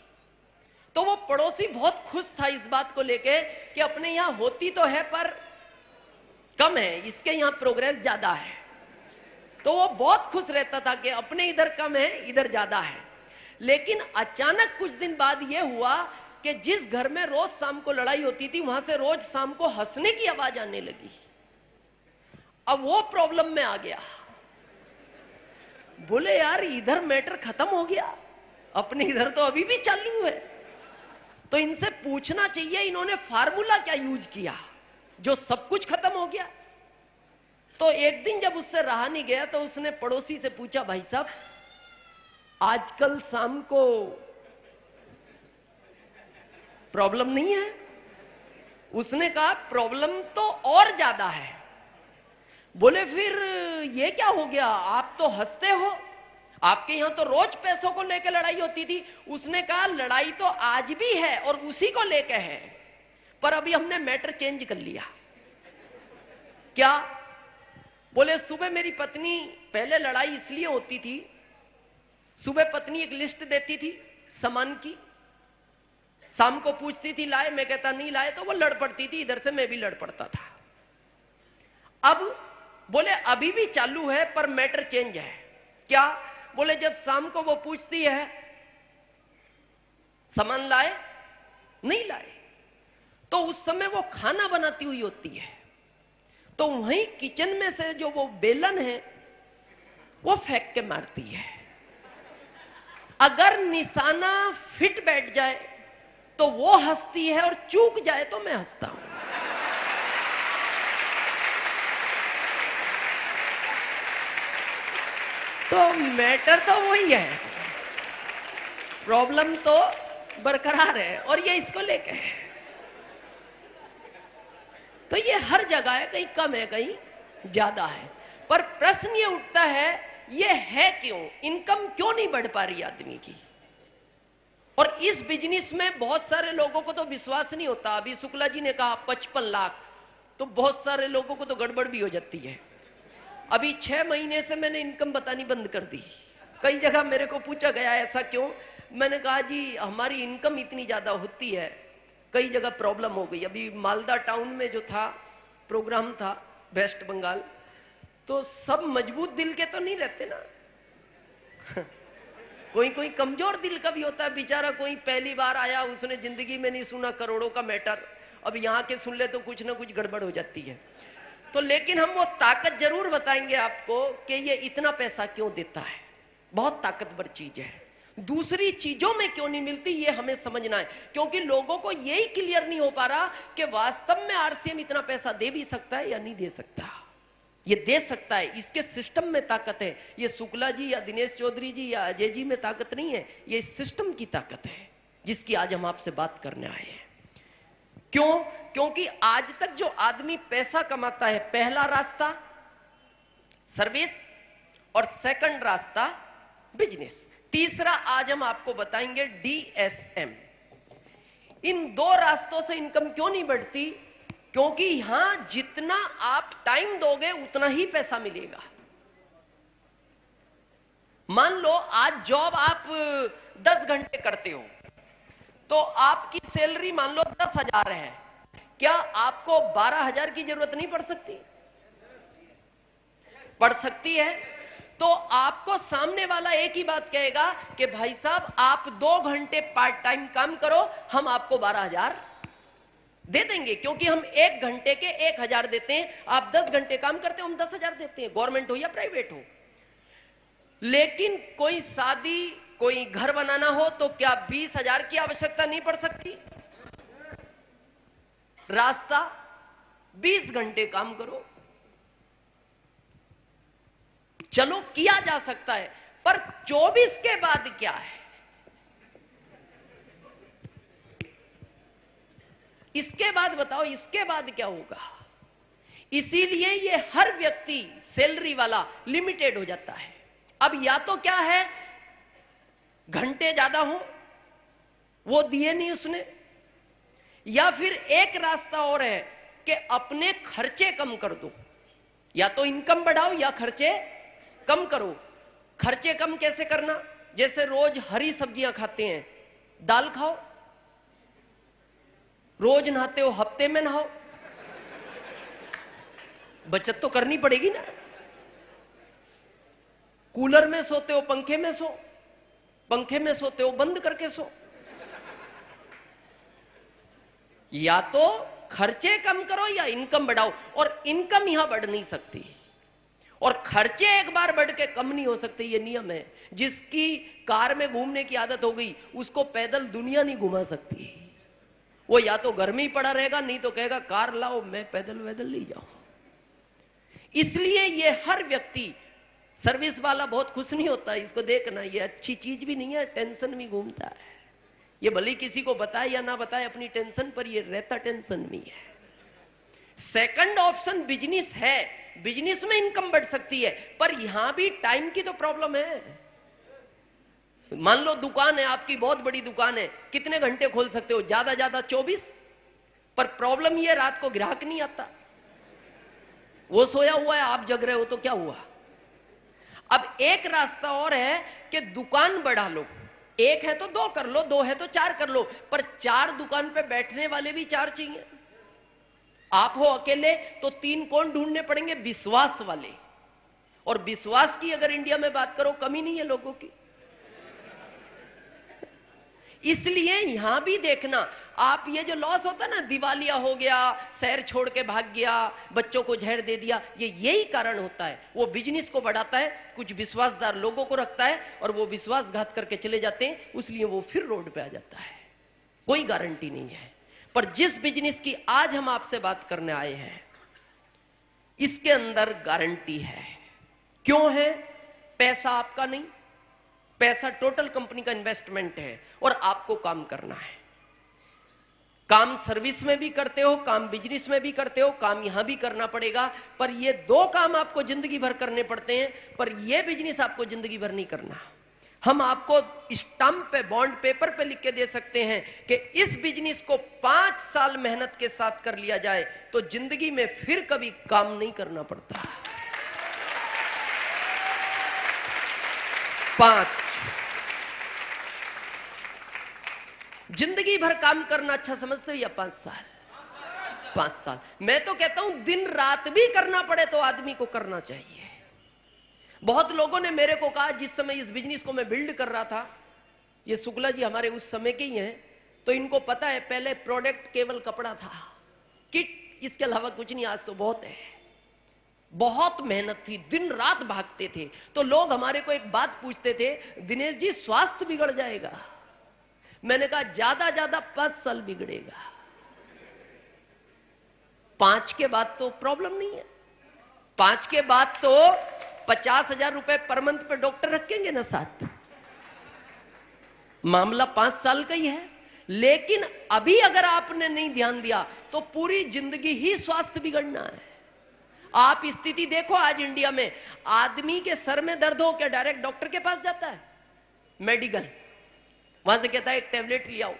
[SPEAKER 16] तो वो पड़ोसी बहुत खुश था इस बात को लेके कि अपने यहां होती तो है पर कम है, इसके यहां प्रोग्रेस ज्यादा है। तो वो बहुत खुश रहता था कि अपने इधर कम है इधर ज्यादा है। लेकिन अचानक कुछ दिन बाद यह हुआ कि जिस घर में रोज शाम को लड़ाई होती थी, वहां से रोज शाम को हंसने की आवाज आने लगी। अब वो प्रॉब्लम में आ गया। बोले यार इधर मैटर खत्म हो गया, अपने इधर तो अभी भी चालू है। तो इनसे पूछना चाहिए इन्होंने फार्मूला क्या यूज किया जो सब कुछ खत्म हो गया। तो एक दिन जब उससे रहा नहीं गया, तो उसने पड़ोसी से पूछा, भाई साहब आजकल शाम को प्रॉब्लम नहीं है? उसने कहा प्रॉब्लम तो और ज्यादा है। बोले फिर ये क्या हो गया, आप तो हंसते हो, आपके यहां तो रोज पैसों को लेकर लड़ाई होती थी। उसने कहा लड़ाई तो आज भी है और उसी को लेकर है, पर अभी हमने मैटर चेंज कर लिया। क्या? बोले सुबह मेरी पत्नी, पहले लड़ाई इसलिए होती थी, सुबह पत्नी एक लिस्ट देती थी सामान की, शाम को पूछती थी लाए, मैं कहता नहीं लाए, तो वो लड़ पड़ती थी, इधर से मैं भी लड़ पड़ता था। अब बोले अभी भी चालू है पर मैटर चेंज है। क्या? बोले जब शाम को वो पूछती है सामान लाए, नहीं लाए, तो उस समय वो खाना बनाती हुई होती है, तो वहीं किचन में से जो वो बेलन है वो फेंक के मारती है। अगर निशाना फिट बैठ जाए तो वो हंसती है, और चूक जाए तो मैं हंसता हूं। तो मैटर तो वही है, प्रॉब्लम तो बरकरार है, और ये इसको लेके है। तो ये हर जगह है, कहीं कम है कहीं ज्यादा है। पर प्रश्न ये उठता है, ये है क्यों? इनकम क्यों नहीं बढ़ पा रही आदमी की? और इस बिजनेस में बहुत सारे लोगों को तो विश्वास नहीं होता। अभी शुक्ला जी ने कहा 55 लाख, तो बहुत सारे लोगों को तो गड़बड़ भी हो जाती है। अभी 6 महीने से मैंने इनकम बतानी बंद कर दी। कई जगह मेरे को पूछा गया ऐसा क्यों? मैंने कहा जी हमारी इनकम इतनी ज्यादा होती है, कई जगह प्रॉब्लम हो गई। अभी मालदा टाउन में जो था प्रोग्राम था वेस्ट बंगाल, तो सब मजबूत दिल के तो नहीं रहते ना कोई कोई कमजोर दिल का भी होता है बेचारा। कोई पहली बार आया, उसने जिंदगी में नहीं सुना करोड़ों का मैटर, अब यहां के सुन ले तो कुछ ना कुछ गड़बड़ हो जाती है। तो लेकिन हम वो ताकत जरूर बताएंगे आपको कि ये इतना पैसा क्यों देता है, बहुत ताकतवर चीज है। दूसरी चीजों में क्यों नहीं मिलती ये हमें समझना है, क्योंकि लोगों को यही क्लियर नहीं हो पा रहा कि वास्तव में आरसीएम इतना पैसा दे भी सकता है या नहीं दे सकता। ये दे सकता है, इसके सिस्टम में ताकत है। ये शुक्ला जी या दिनेश चौधरी जी या अजय जी में ताकत नहीं है, ये इस सिस्टम की ताकत है जिसकी आज हम आपसे बात करने आए हैं। क्यों? क्योंकि आज तक जो आदमी पैसा कमाता है, पहला रास्ता सर्विस और सेकंड रास्ता बिजनेस। तीसरा आज हम आपको बताएंगे डीएसएम। इन दो रास्तों से इनकम क्यों नहीं बढ़ती? क्योंकि यहां जितना आप टाइम दोगे उतना ही पैसा मिलेगा। मान लो आज जॉब आप 10 घंटे करते हो तो आपकी सैलरी मान लो 10,000 है। क्या आपको 12,000 की जरूरत नहीं पड़ सकती? पड़ सकती है। तो आपको सामने वाला एक ही बात कहेगा कि भाई साहब आप 2 घंटे पार्ट टाइम काम करो, हम आपको 12,000 दे देंगे, क्योंकि हम 1 घंटे के 1,000 देते हैं। आप 10 घंटे काम करते हो, हम 10,000 देते हैं, गवर्नमेंट हो या प्राइवेट हो। लेकिन कोई शादी, कोई घर बनाना हो तो क्या 20,000 की आवश्यकता नहीं पड़ सकती? रास्ता 20 घंटे काम करो, चलो किया जा सकता है, पर 24 के बाद क्या है? इसके बाद बताओ, इसके बाद क्या होगा? इसीलिए ये हर व्यक्ति सैलरी वाला लिमिटेड हो जाता है। अब या तो क्या है, घंटे ज्यादा हो, वो दिए नहीं उसने, या फिर एक रास्ता और है कि अपने खर्चे कम कर दो। या तो इनकम बढ़ाओ या खर्चे कम करो। खर्चे कम कैसे करना? जैसे रोज हरी सब्जियां खाते हैं, दाल खाओ। रोज नहाते हो, हफ्ते में नहाओ। बचत तो करनी पड़ेगी ना। कूलर में सोते हो, पंखे में सो। पंखे में सोते हो, बंद करके सो। या तो खर्चे कम करो या इनकम बढ़ाओ, और इनकम यहां बढ़ नहीं सकती और खर्चे एक बार बढ़ के कम नहीं हो सकते। ये नियम है। जिसकी कार में घूमने की आदत हो गई उसको पैदल दुनिया नहीं घुमा सकती। वो या तो घर में ही पड़ा रहेगा, नहीं तो कहेगा कार लाओ, मैं पैदल वैदल नहीं जाऊं। इसलिए ये हर व्यक्ति, सर्विस वाला बहुत खुश नहीं होता, इसको देखना, ये अच्छी चीज भी नहीं है, टेंशन में घूमता है। ये भले किसी को बताए या ना बताए अपनी टेंशन, पर ये रहता टेंशन में है। सेकंड ऑप्शन बिजनेस है। बिजनेस में इनकम बढ़ सकती है, पर यहां भी टाइम की तो प्रॉब्लम है। मान लो दुकान है आपकी, बहुत बड़ी दुकान है, कितने घंटे खोल सकते हो? ज्यादा ज्यादा 24। पर प्रॉब्लम ये, रात को ग्राहक नहीं आता, वो सोया हुआ है, आप जग रहे हो, तो क्या हुआ? अब एक रास्ता और है कि दुकान बढ़ा लो। एक है तो 2 कर लो, 2 है तो 4 कर लो, पर 4 दुकान पे बैठने वाले भी 4 चाहिए। आप हो अकेले तो 3 कौन ढूंढने पड़ेंगे? विश्वास वाले। और विश्वास की अगर इंडिया में बात करो, कमी नहीं है लोगों की। इसलिए यहां भी देखना, आप ये जो लॉस होता है ना, दिवालिया हो गया, शहर छोड़ के भाग गया, बच्चों को जहर दे दिया, ये यही कारण होता है। वो बिजनेस को बढ़ाता है, कुछ विश्वासदार लोगों को रखता है और वो विश्वासघात करके चले जाते हैं, इसलिए वो फिर रोड पे आ जाता है। कोई गारंटी नहीं है। पर जिस बिजनेस की आज हम आपसे बात करने आए हैं, इसके अंदर गारंटी है। क्यों है? पैसा आपका नहीं, पैसा टोटल कंपनी का इन्वेस्टमेंट है और आपको काम करना है। काम सर्विस में भी करते हो, काम बिजनेस में भी करते हो, काम यहां भी करना पड़ेगा। पर ये 2 काम आपको जिंदगी भर करने पड़ते हैं, पर ये बिजनेस आपको जिंदगी भर नहीं करना। हम आपको स्टंप पे, बॉन्ड पेपर पे लिख के दे सकते हैं कि इस बिजनेस को 5 साल मेहनत के साथ कर लिया जाए तो जिंदगी में फिर कभी काम नहीं करना पड़ता। 5 जिंदगी भर काम करना अच्छा समझते हो या 5 साल? 5 साल। मैं तो कहता हूं दिन रात भी करना पड़े तो आदमी को करना चाहिए। बहुत लोगों ने मेरे को कहा, जिस समय इस बिजनेस को मैं बिल्ड कर रहा था, ये शुक्ला जी हमारे उस समय के ही हैं, तो इनको पता है पहले प्रोडक्ट केवल कपड़ा था, किट, इसके अलावा कुछ नहीं। आज तो बहुत है। बहुत मेहनत थी, दिन रात भागते थे। तो लोग हमारे को एक बात पूछते थे, दिनेश जी स्वास्थ्य बिगड़ जाएगा? मैंने कहा ज्यादा 5 साल बिगड़ेगा, 5 के बाद तो प्रॉब्लम नहीं है। 5 के बाद तो 50,000 रुपए पर मंथ पे डॉक्टर रखेंगे ना साथ। मामला 5 साल का ही है। लेकिन अभी अगर आपने नहीं ध्यान दिया तो पूरी जिंदगी ही स्वास्थ्य बिगड़ना है। आप स्थिति देखो आज इंडिया में, आदमी के सर में दर्द हो क्या डायरेक्ट डॉक्टर के पास जाता है? मेडिकल, वहां से कहता है एक टेबलेट ले आओ,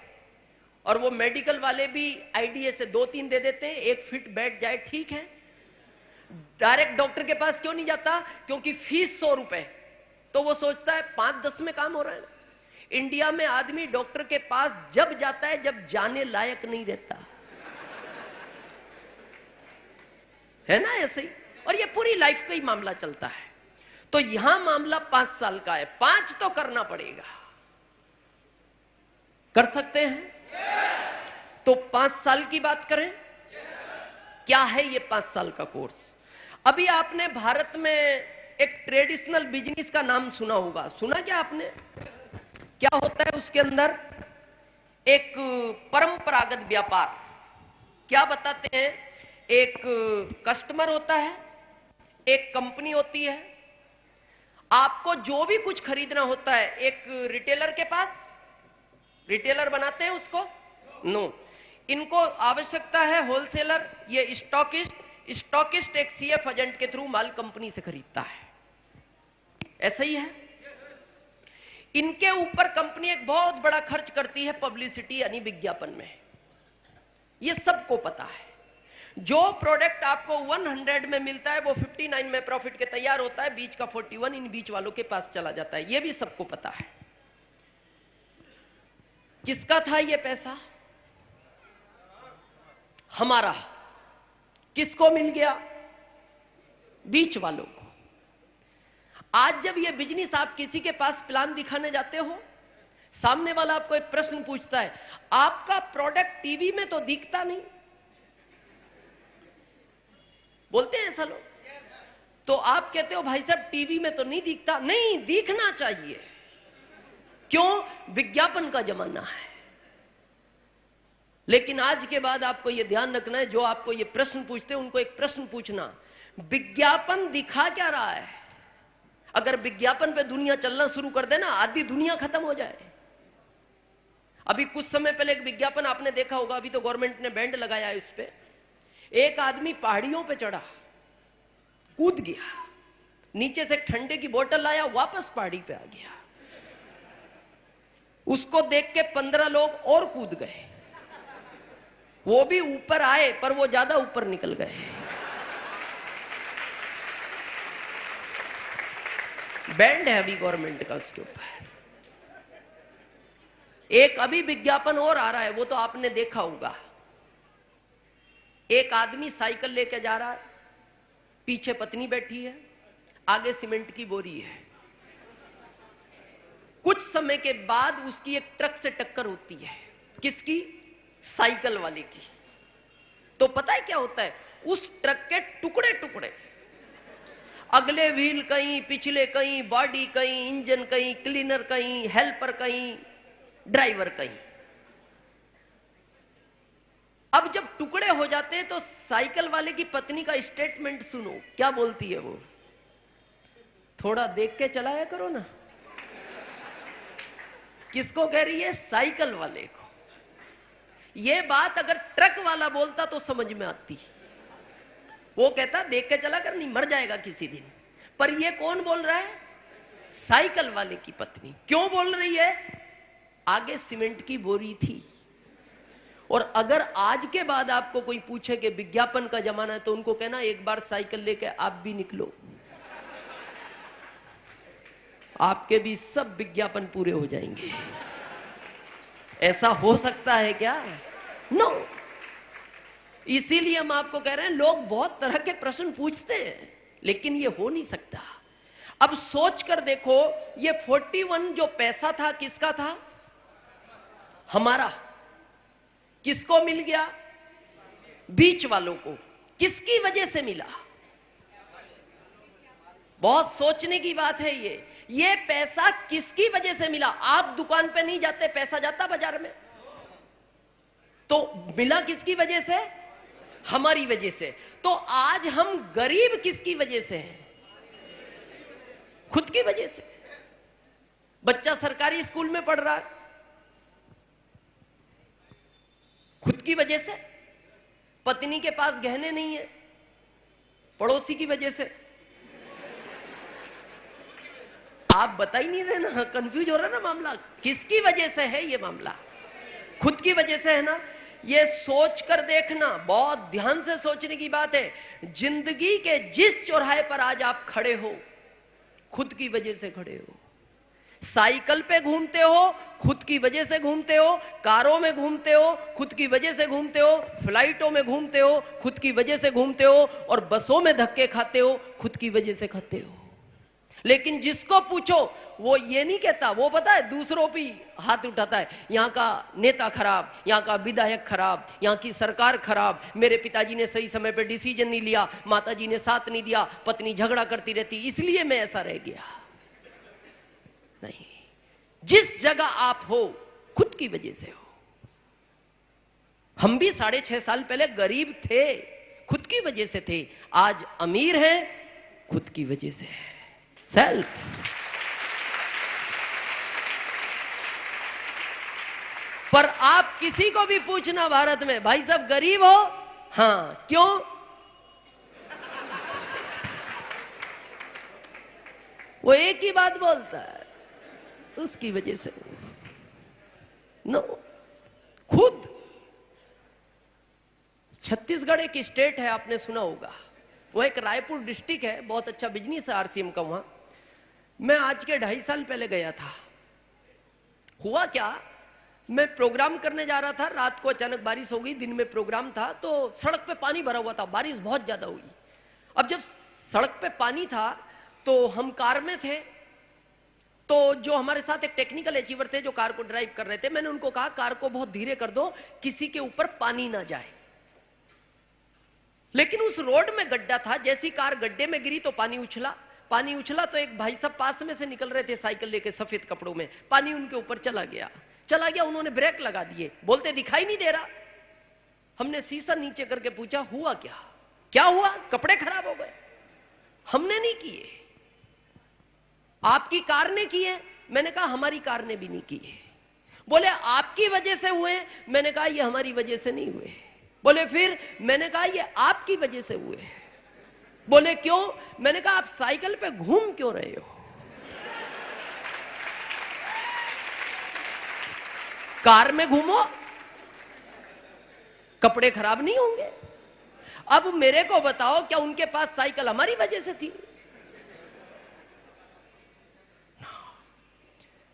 [SPEAKER 16] और वो मेडिकल वाले भी आईडीए से 2-3 दे देते हैं, एक फिट बैठ जाए ठीक है। डायरेक्ट डॉक्टर के पास क्यों नहीं जाता? क्योंकि फीस 100 रुपए, तो वो सोचता है 5-10 में काम हो रहा है। इंडिया में आदमी डॉक्टर के पास जब जाता है जब जाने लायक नहीं रहता है ना, ऐसे ही। और ये पूरी लाइफ का ही मामला चलता है। तो यहां मामला 5 साल का है, 5 तो करना पड़ेगा। कर सकते हैं? तो 5 साल की बात करें, क्या है ये 5 साल का कोर्स? अभी आपने भारत में एक ट्रेडिशनल बिजनेस का नाम सुना होगा, सुना क्या आपने? क्या होता है उसके अंदर? एक परंपरागत व्यापार। क्या बताते हैं? एक कस्टमर होता है, एक कंपनी होती है, आपको जो भी कुछ खरीदना होता है एक रिटेलर के पास, रिटेलर बनाते हैं उसको? नो, इनको आवश्यकता है होलसेलर, ये स्टॉकिस्ट, स्टॉकिस्ट एक सीएफ एजेंट के थ्रू माल कंपनी से खरीदता है। ऐसा ही है। इनके ऊपर कंपनी एक बहुत बड़ा खर्च करती है पब्लिसिटी यानी विज्ञापन में, ये सबको पता है। जो प्रोडक्ट आपको 100 में मिलता है वो 59 में प्रॉफिट के तैयार होता है, बीच का 41 इन बीच वालों के पास चला जाता है, ये भी सबको पता है। किसका था ये पैसा? हमारा। किसको मिल गया? बीच वालों को। आज जब ये बिजनेस आप किसी के पास प्लान दिखाने जाते हो, सामने वाला आपको एक प्रश्न पूछता है, आपका प्रोडक्ट टीवी में तो दिखता नहीं, बोलते हैं ऐसा लोग। तो आप कहते हो भाई साहब टीवी में तो नहीं दिखता, नहीं दिखना चाहिए। क्यों? विज्ञापन का जमाना है। लेकिन आज के बाद आपको यह ध्यान रखना है, जो आपको यह प्रश्न पूछते हैं उनको एक प्रश्न पूछना, विज्ञापन दिखा क्या रहा है? अगर विज्ञापन पे दुनिया चलना शुरू कर देना, आधी दुनिया खत्म हो जाए। अभी कुछ समय पहले एक विज्ञापन आपने देखा होगा, अभी तो गवर्नमेंट ने बैंड लगाया है इस पे। एक आदमी पहाड़ियों पे चढ़ा, कूद गया, नीचे से ठंडे की बोतल लाया, वापस पहाड़ी पे आ गया। उसको देख के 15 लोग और कूद गए, वो भी ऊपर आए पर वो ज्यादा ऊपर निकल गए। बैंड है अभी गवर्नमेंट का उसके ऊपर। एक अभी विज्ञापन और आ रहा है, वो तो आपने देखा होगा। एक आदमी साइकिल लेके जा रहा है, पीछे पत्नी बैठी है, आगे सीमेंट की बोरी है। कुछ समय के बाद उसकी एक ट्रक से टक्कर होती है। किसकी? साइकिल वाले की। तो पता है क्या होता है? उस ट्रक के टुकड़े टुकड़े, अगले व्हील कहीं, पिछले कहीं, बॉडी कहीं, इंजन कहीं, क्लीनर कहीं, हेल्पर कहीं, ड्राइवर कहीं। अब जब टुकड़े हो जाते हैं तो साइकिल वाले की पत्नी का स्टेटमेंट सुनो, क्या बोलती है वो? थोड़ा देख के चलाया करो ना। किसको कह रही है? साइकिल वाले को। यह बात अगर ट्रक वाला बोलता तो समझ में आती, वो कहता देख के चला कर, नहीं मर जाएगा किसी दिन। पर यह कौन बोल रहा है? साइकिल वाले की पत्नी। क्यों बोल रही है? आगे सीमेंट की बोरी थी। और अगर आज के बाद आपको कोई पूछे कि विज्ञापन का जमाना है, तो उनको कहना एक बार साइकिल लेके आप भी निकलो, आपके भी सब विज्ञापन पूरे हो जाएंगे। ऐसा हो सकता है क्या? नो। इसीलिए हम आपको कह रहे हैं, लोग बहुत तरह के प्रश्न पूछते हैं, लेकिन ये हो नहीं सकता। अब सोच कर देखो, ये 41 जो पैसा था किसका था? हमारा। किसको मिल गया? बीच वालों को। किसकी वजह से मिला? बहुत सोचने की बात है ये पैसा किसकी वजह से मिला? आप दुकान पे नहीं जाते, पैसा जाता बाजार में, तो मिला किसकी वजह से? हमारी वजह से। तो आज हम गरीब किसकी वजह से हैं? खुद की वजह से। बच्चा सरकारी स्कूल में पढ़ रहा है, खुद की वजह से। पत्नी के पास गहने नहीं है, पड़ोसी की वजह से। आप बता ही नहीं रहे ना, कंफ्यूज हो रहा ना मामला। किसकी वजह से है ये मामला? खुद की वजह से है ना। ये सोच कर देखना, बहुत ध्यान से सोचने की बात है। जिंदगी के जिस चौराहे पर आज आप खड़े हो, खुद की वजह से खड़े हो। साइकिल पे घूमते हो, खुद की वजह से घूमते हो। कारों में घूमते हो, खुद की वजह से घूमते हो। फ्लाइटों में घूमते हो, खुद की वजह से घूमते हो। और बसों में धक्के खाते हो, खुद की वजह से खाते हो। लेकिन जिसको पूछो वो ये नहीं कहता, वो पता है दूसरों पे हाथ उठाता है। यहां का नेता खराब, यहां का विधायक खराब, यहां की सरकार खराब, मेरे पिताजी ने सही समय पे डिसीजन नहीं लिया, माताजी ने साथ नहीं दिया, पत्नी झगड़ा करती रहती, इसलिए मैं ऐसा रह गया। नहीं, जिस जगह आप हो खुद की वजह से हो। हम भी 6.5 साल पहले गरीब थे, खुद की वजह से थे। आज अमीर हैं, खुद की वजह से है। सेल्फ। पर आप किसी को भी पूछना भारत में, भाई साहब गरीब हो? हां, क्यों? वो एक ही बात बोलता है, उसकी वजह से। नो, खुद। छत्तीसगढ़ एक स्टेट है, आपने सुना होगा। वो एक रायपुर डिस्ट्रिक्ट है, बहुत अच्छा बिजनेस है आरसीएम का वहां। मैं आज के 2.5 साल पहले गया था। हुआ क्या, मैं प्रोग्राम करने जा रहा था, रात को अचानक बारिश हो गई, दिन में प्रोग्राम था, तो सड़क पे पानी भरा हुआ था, बारिश बहुत ज्यादा हुई। अब जब सड़क पे पानी था तो हम कार में थे, तो जो हमारे साथ एक टेक्निकल अचीवर थे जो कार को ड्राइव कर रहे थे, मैंने उनको कहा कार को बहुत धीरे कर दो, किसी के ऊपर पानी ना जाए। लेकिन उस रोड में गड्ढा था, जैसी कार गड्ढे में गिरी तो पानी उछला। पानी उछला तो एक भाई साहब पास में से निकल रहे थे साइकिल लेके, सफेद कपड़ों में। पानी उनके ऊपर चला गया। उन्होंने ब्रेक लगा दिए, बोलते दिखाई नहीं दे रहा। हमने शीशा नीचे करके पूछा हुआ क्या? क्या हुआ? कपड़े खराब हो गए। हमने नहीं किए, आपकी कार ने किए। मैंने कहा हमारी कार ने भी नहीं किए। बोले आपकी वजह से हुए। मैंने कहा ये हमारी वजह से नहीं हुए। बोले फिर? मैंने कहा ये आपकी वजह से हुए। बोले क्यों? मैंने कहा आप साइकिल पे घूम क्यों रहे हो? कार में घूमो, कपड़े खराब नहीं होंगे। अब मेरे को बताओ, क्या उनके पास साइकिल हमारी वजह से थी?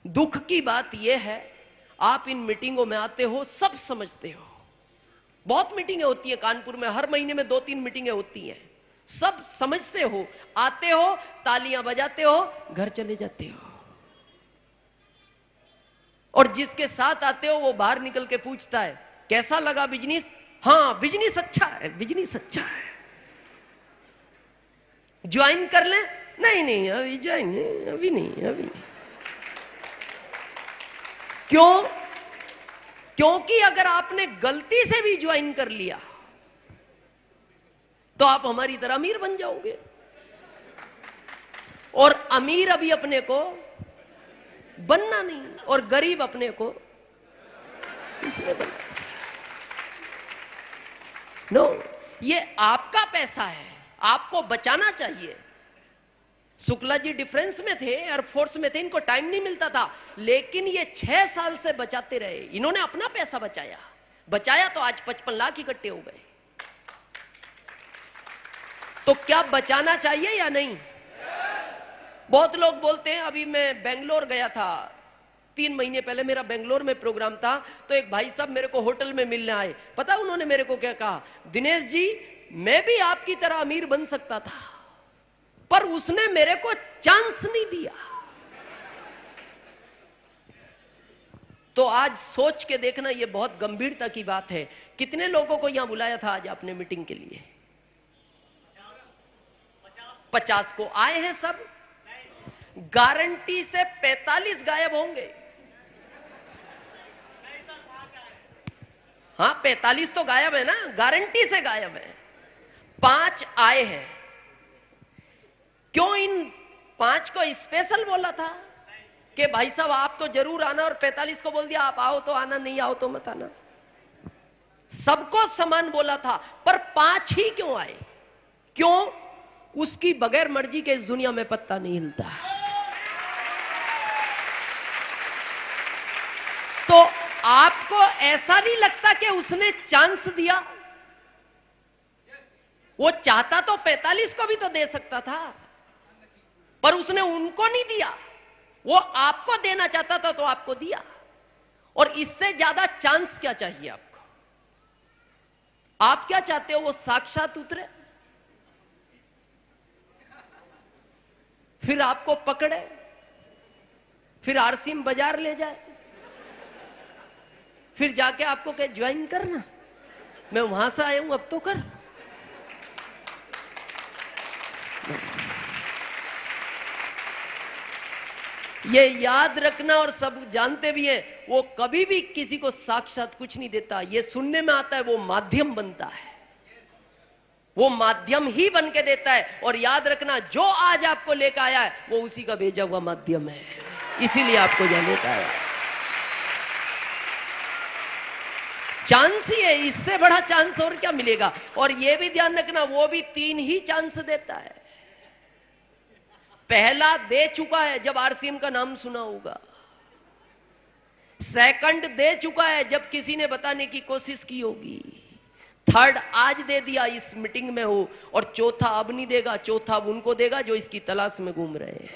[SPEAKER 16] दुख की बात यह है, आप इन मीटिंगों में आते हो, सब समझते हो। बहुत मीटिंगें होती है कानपुर में, हर महीने में 2-3 मीटिंगें होती हैं। सब समझते हो, आते हो, तालियां बजाते हो, घर चले जाते हो। और जिसके साथ आते हो वो बाहर निकल के पूछता है कैसा लगा बिजनेस? हाँ बिजनेस अच्छा है, बिजनेस अच्छा है। ज्वाइन कर ले? नहीं नहीं अभी ज्वाइन नहीं, अभी नहीं, अभी नहीं। क्यों? क्योंकि अगर आपने गलती से भी ज्वाइन कर लिया तो आप हमारी तरह अमीर बन जाओगे। और अमीर अभी अपने को बनना नहीं, और गरीब अपने को इसलिए बनना। नो, ये आपका पैसा है, आपको बचाना चाहिए। शुक्ला जी डिफेंस में थे, एयरफोर्स में थे, इनको टाइम नहीं मिलता था, लेकिन ये 6 साल से बचाते रहे। इन्होंने अपना पैसा बचाया तो आज 55 लाख इकट्ठे हो गए। तो क्या बचाना चाहिए या नहीं? बहुत लोग बोलते हैं, अभी मैं बेंगलोर गया था 3 महीने पहले, मेरा बेंगलोर में प्रोग्राम था, तो एक भाई साहब मेरे को होटल में मिलने आए। पता उन्होंने मेरे को क्या कहा? दिनेश जी मैं भी आपकी तरह अमीर बन सकता था, पर उसने मेरे को चांस नहीं दिया। तो आज सोच के देखना, यह बहुत गंभीरता की बात है। कितने लोगों को यहां बुलाया था आज आपने मीटिंग के लिए? 50 को आए हैं सब। गारंटी से 45 गायब होंगे। हाँ 45 तो गायब है ना, गारंटी से गायब है। 5 आए हैं। क्यों इन 5 को स्पेशल बोला था कि भाई साहब आप तो जरूर आना, और 45 को बोल दिया आप आओ तो आना, नहीं आओ तो मत आना? सबको समान बोला था, पर 5 ही क्यों आए? क्यों? उसकी बगैर मर्जी के इस दुनिया में पत्ता नहीं हिलता। आपको ऐसा नहीं लगता कि उसने चांस दिया? वो चाहता तो 45 को भी तो दे सकता था, पर उसने उनको नहीं दिया। वो आपको देना चाहता था तो आपको दिया। और इससे ज्यादा चांस क्या चाहिए आपको? आप क्या चाहते हो? वो साक्षात उतरे, फिर आपको पकड़े, फिर आरसीएम बाजार ले जाए, फिर जाके आपको कहे ज्वाइन करना, मैं वहां से आया हूं अब तो कर। ये याद रखना, और सब जानते भी हैं, वो कभी भी किसी को साक्षात कुछ नहीं देता। ये सुनने में आता है, वो माध्यम बनता है, वो माध्यम ही बन के देता है। और याद रखना, जो आज आपको लेकर आया है वो उसी का भेजा हुआ माध्यम है, इसीलिए आपको यह लेकर आया। चांस ही है, इससे बड़ा चांस और क्या मिलेगा? और यह भी ध्यान रखना, वो भी 3 ही चांस देता है। पहला दे चुका है जब आरसीएम का नाम सुना होगा, सेकंड दे चुका है जब किसी ने बताने की कोशिश की होगी, थर्ड आज दे दिया इस मीटिंग में हो, और चौथा अब नहीं देगा। चौथा उनको देगा जो इसकी तलाश में घूम रहे हैं,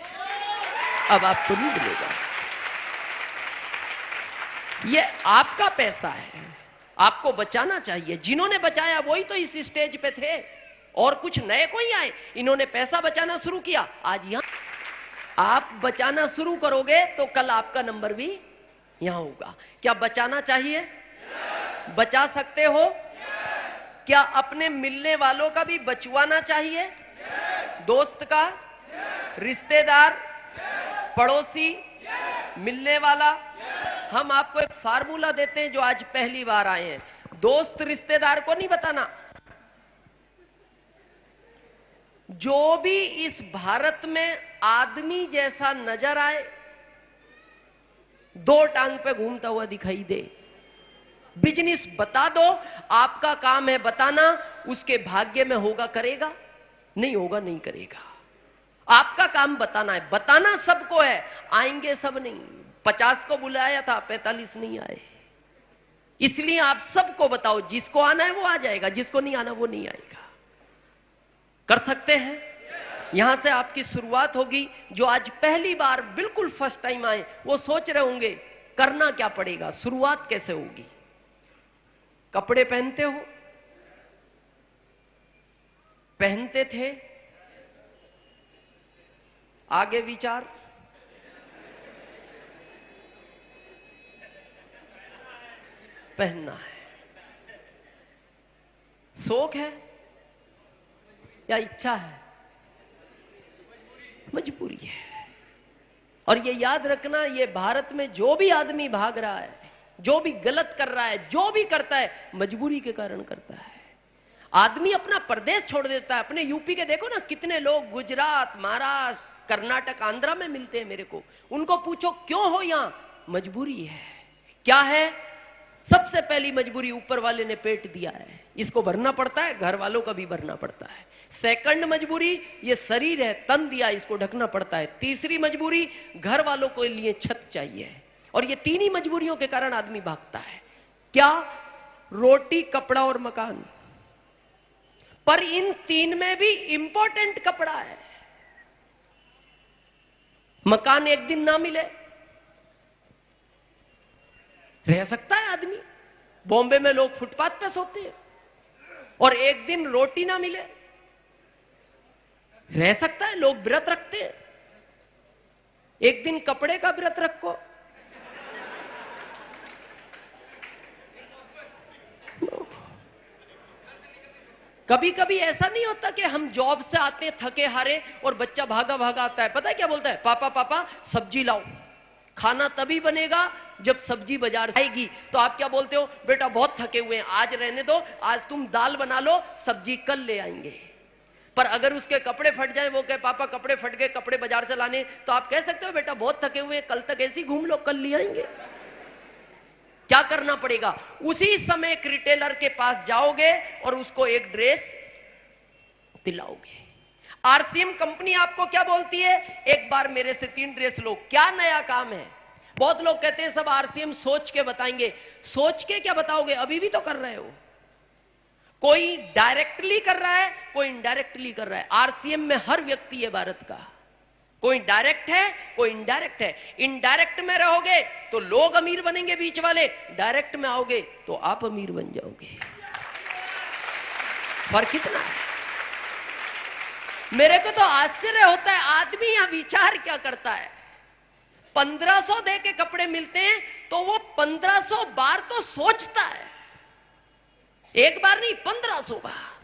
[SPEAKER 16] अब आपको नहीं मिलेगा। ये आपका पैसा है, आपको बचाना चाहिए। जिन्होंने बचाया वही तो इस स्टेज पे थे, और कुछ नए कोई आए। इन्होंने पैसा बचाना शुरू किया, आज यहां आप बचाना शुरू करोगे तो कल आपका नंबर भी यहां होगा। क्या बचाना चाहिए? बचा सकते हो? क्या अपने मिलने वालों का भी बचवाना चाहिए? दोस्त का, रिश्तेदार, पड़ोसी, मिलने वाला। हम आपको एक फार्मूला देते हैं जो आज पहली बार आए हैं। दोस्त रिश्तेदार को नहीं बताना। जो भी इस भारत में आदमी जैसा नजर आए, 2 टांग पे घूमता हुआ दिखाई दे, बिजनेस बता दो। आपका काम है बताना, उसके भाग्य में होगा करेगा, नहीं होगा नहीं करेगा। आपका काम बताना है। बताना सबको है, आएंगे सब नहीं। 50 को बुलाया था, 45 नहीं आए। इसलिए आप सबको बताओ, जिसको आना है वो आ जाएगा, जिसको नहीं आना वो नहीं आएगा। कर सकते हैं? यहां से आपकी शुरुआत होगी। जो आज पहली बार बिल्कुल फर्स्ट टाइम आए, वो सोच रहे होंगे करना क्या पड़ेगा, शुरुआत कैसे होगी। कपड़े पहनते हो? पहनते थे? आगे विचार? पहनना है। शौक है या इच्छा है? मजबूरी है। और ये याद रखना, ये भारत में जो भी आदमी भाग रहा है, जो भी गलत कर रहा है, जो भी करता है, मजबूरी के कारण करता है। आदमी अपना प्रदेश छोड़ देता है। अपने यूपी के देखो ना, कितने लोग गुजरात, महाराष्ट्र, कर्नाटक, आंध्रा में मिलते हैं मेरे को। उनको पूछो क्यों हो यहां? मजबूरी है। क्या है? सबसे पहली मजबूरी, ऊपर वाले ने पेट दिया है, इसको भरना पड़ता है, घर वालों का भी भरना पड़ता है। सेकंड मजबूरी, ये शरीर है, तन दिया, इसको ढकना पड़ता है। तीसरी मजबूरी, घर वालों के लिए छत चाहिए। और ये 3 ही मजबूरियों के कारण आदमी भागता है। क्या? रोटी, कपड़ा और मकान। पर इन 3 में भी इंपॉर्टेंट कपड़ा है। मकान एक दिन ना मिले, रह सकता है आदमी। बॉम्बे में लोग फुटपाथ पे सोते हैं। और एक दिन रोटी ना मिले, रह सकता है, लोग व्रत रखते हैं। एक दिन कपड़े का व्रत रखो। कभी कभी ऐसा नहीं होता कि हम जॉब से आते हैं थके हारे और बच्चा भागा भागा आता है, पता है क्या बोलता है? पापा पापा सब्जी लाओ। खाना तभी बनेगा जब सब्जी बाजार आएगी। तो आप क्या बोलते हो? बेटा बहुत थके हुए हैं, आज रहने दो, आज तुम दाल बना लो, सब्जी कल ले आएंगे। पर अगर उसके कपड़े फट जाए, वो कहे पापा कपड़े फट गए, कपड़े बाजार से लाने, तो आप कह सकते हो बेटा बहुत थके हुए हैं, कल तक ऐसे ही घूम लो, कल ले आएंगे। क्या करना पड़ेगा? उसी समय एक रिटेलर के पास जाओगे और उसको एक ड्रेस दिलाओगे। आरसीएम कंपनी आपको क्या बोलती है? एक बार मेरे से 3 ड्रेस लो। क्या नया काम है? बहुत लोग कहते हैं सब आरसीएम सोच के बताएंगे। सोच के क्या बताओगे, अभी भी तो कर रहे हो। कोई डायरेक्टली कर रहा है, कोई इनडायरेक्टली कर रहा है। आरसीएम में हर व्यक्ति है भारत का, कोई डायरेक्ट है, कोई इनडायरेक्ट है। इनडायरेक्ट में रहोगे तो लोग अमीर बनेंगे बीच वाले, डायरेक्ट में आओगे तो आप अमीर बन जाओगे। फर्क कितना है। मेरे को तो आश्चर्य होता है, आदमी यहां विचार क्या करता है। 1500 दे के कपड़े मिलते हैं तो वो 1500 बार तो सोचता है, एक बार नहीं 1500 बार।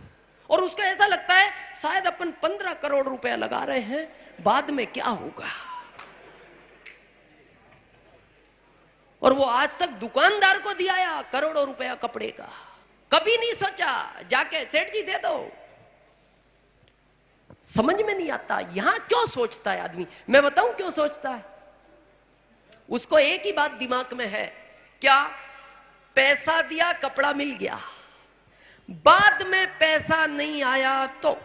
[SPEAKER 16] और उसको ऐसा लगता है शायद अपन 15 करोड़ रुपया लगा रहे हैं, बाद में क्या होगा। और वो आज तक दुकानदार को दिया या करोड़ों रुपया कपड़े का, कभी नहीं सोचा जाके सेठ जी दे दो। समझ में नहीं आता यहां क्यों सोचता है आदमी। मैं बताऊं क्यों सोचता है। उसको एक ही बात दिमाग में है, क्या पैसा दिया कपड़ा मिल गया, बाद में पैसा नहीं आया तो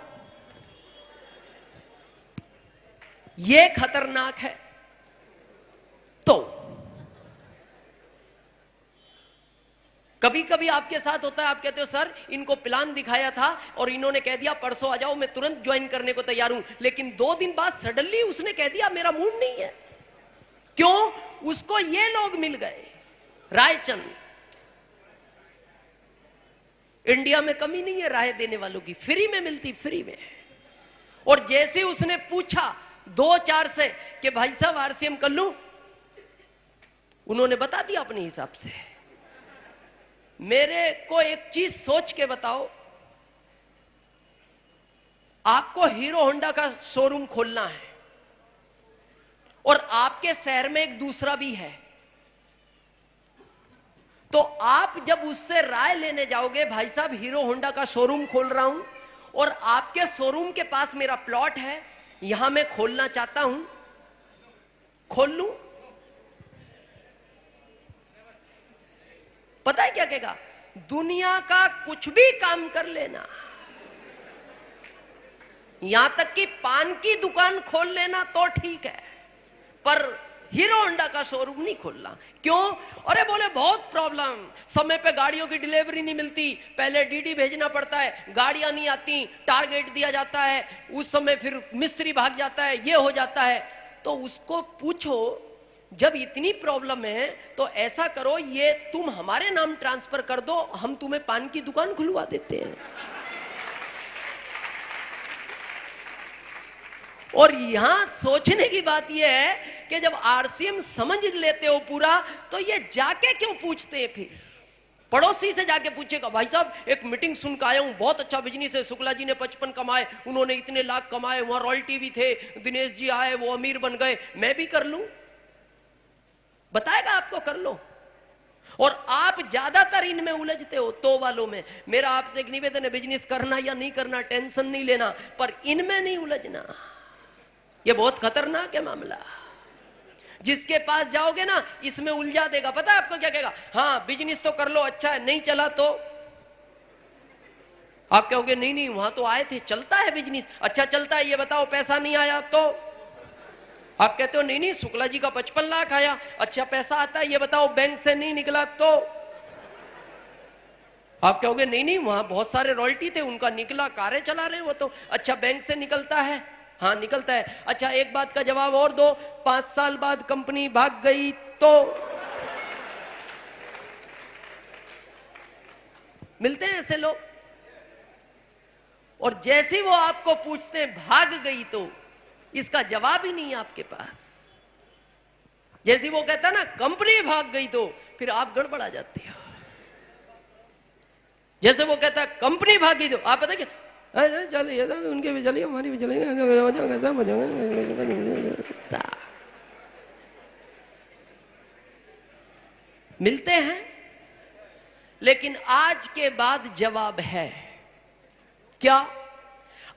[SPEAKER 16] ये खतरनाक है। तो कभी कभी आपके साथ होता है, आप कहते हो सर इनको प्लान दिखाया था और इन्होंने कह दिया परसों आ जाओ, मैं तुरंत ज्वाइन करने को तैयार हूं। लेकिन 2 दिन बाद सडनली उसने कह दिया मेरा मूड नहीं है। क्यों? उसको ये लोग मिल गए, रायचंद। इंडिया में कमी नहीं है राय देने वालों की, फ्री में मिलती, फ्री में। और जैसे उसने पूछा 2-4 से कि भाई साहब आरसीएम कर लूं, उन्होंने बता दिया अपने हिसाब से। मेरे को एक चीज सोच के बताओ, आपको हीरो होंडा का शोरूम खोलना है और आपके शहर में एक दूसरा भी है, तो आप जब उससे राय लेने जाओगे, भाई साहब हीरो होंडा का शोरूम खोल रहा हूं और आपके शोरूम के पास मेरा प्लॉट है, यहां मैं खोलना चाहता हूं, खोल लूं? पता है क्या कहेगा? दुनिया का कुछ भी काम कर लेना, यहां तक कि पान की दुकान खोल लेना तो ठीक है, पर हीरो होंडा का शोरूम नहीं खोलना। क्यों? अरे बोले बहुत प्रॉब्लम, समय पे गाड़ियों की डिलीवरी नहीं मिलती, पहले डीडी भेजना पड़ता है, गाड़ियां नहीं आती, टारगेट दिया जाता है, उस समय फिर मिस्त्री भाग जाता है, ये हो जाता है। तो उसको पूछो जब इतनी प्रॉब्लम है तो ऐसा करो, ये तुम हमारे नाम ट्रांसफर कर दो, हम तुम्हें पान की दुकान खुलवा देते हैं। और यहां सोचने की बात यह है कि जब आरसीएम समझ लेते हो पूरा, तो ये जाके क्यों पूछते हैं? फिर पड़ोसी से जाके पूछेगा, भाई साहब एक मीटिंग सुन के आया हूं, बहुत अच्छा बिजनेस है, शुक्ला जी ने 55 कमाए, उन्होंने इतने लाख कमाए, वहां रॉयल्टी भी थे, दिनेश जी आए वो अमीर बन गए, मैं भी कर लूं? बताएगा आपको, कर लो। और आप ज्यादातर इनमें उलझते हो, तो वालों में। मेरा आपसे एक निवेदन है, बिजनेस करना या नहीं करना टेंशन नहीं लेना, पर इनमें नहीं उलझना। यह बहुत खतरनाक है मामला। जिसके पास जाओगे ना, इसमें उलझा देगा। पता है आपको क्या कहेगा? हाँ बिजनेस तो कर लो, अच्छा है, नहीं चला तो आप कहोगे नहीं नहीं वहां तो आए थे, चलता है बिजनेस। अच्छा चलता है, ये बताओ पैसा नहीं आया तो आप कहते हो नहीं नहीं शुक्ला जी का 55 लाख आया। अच्छा पैसा आता है, ये बताओ बैंक से नहीं निकला तो आप कहोगे नहीं नहीं वहां बहुत सारे रॉयल्टी थे, उनका निकला, कारें चला रहे वो तो। अच्छा बैंक से निकलता है? हाँ निकलता है। अच्छा एक बात का जवाब और दो, 5 साल बाद कंपनी भाग गई तो? मिलते हैं ऐसे लोग। और जैसे वो आपको पूछते हैं भाग गई तो, इसका जवाब ही नहीं है आपके पास। जैसे वो कहता ना कंपनी भाग गई तो, फिर आप गड़बड़ा जाते हो। जैसे वो कहता कंपनी भागी तो आप पता क्या, चलिए उनके भी चलिए, हमारी भी चलिए, मिलते हैं। लेकिन आज के बाद जवाब है क्या?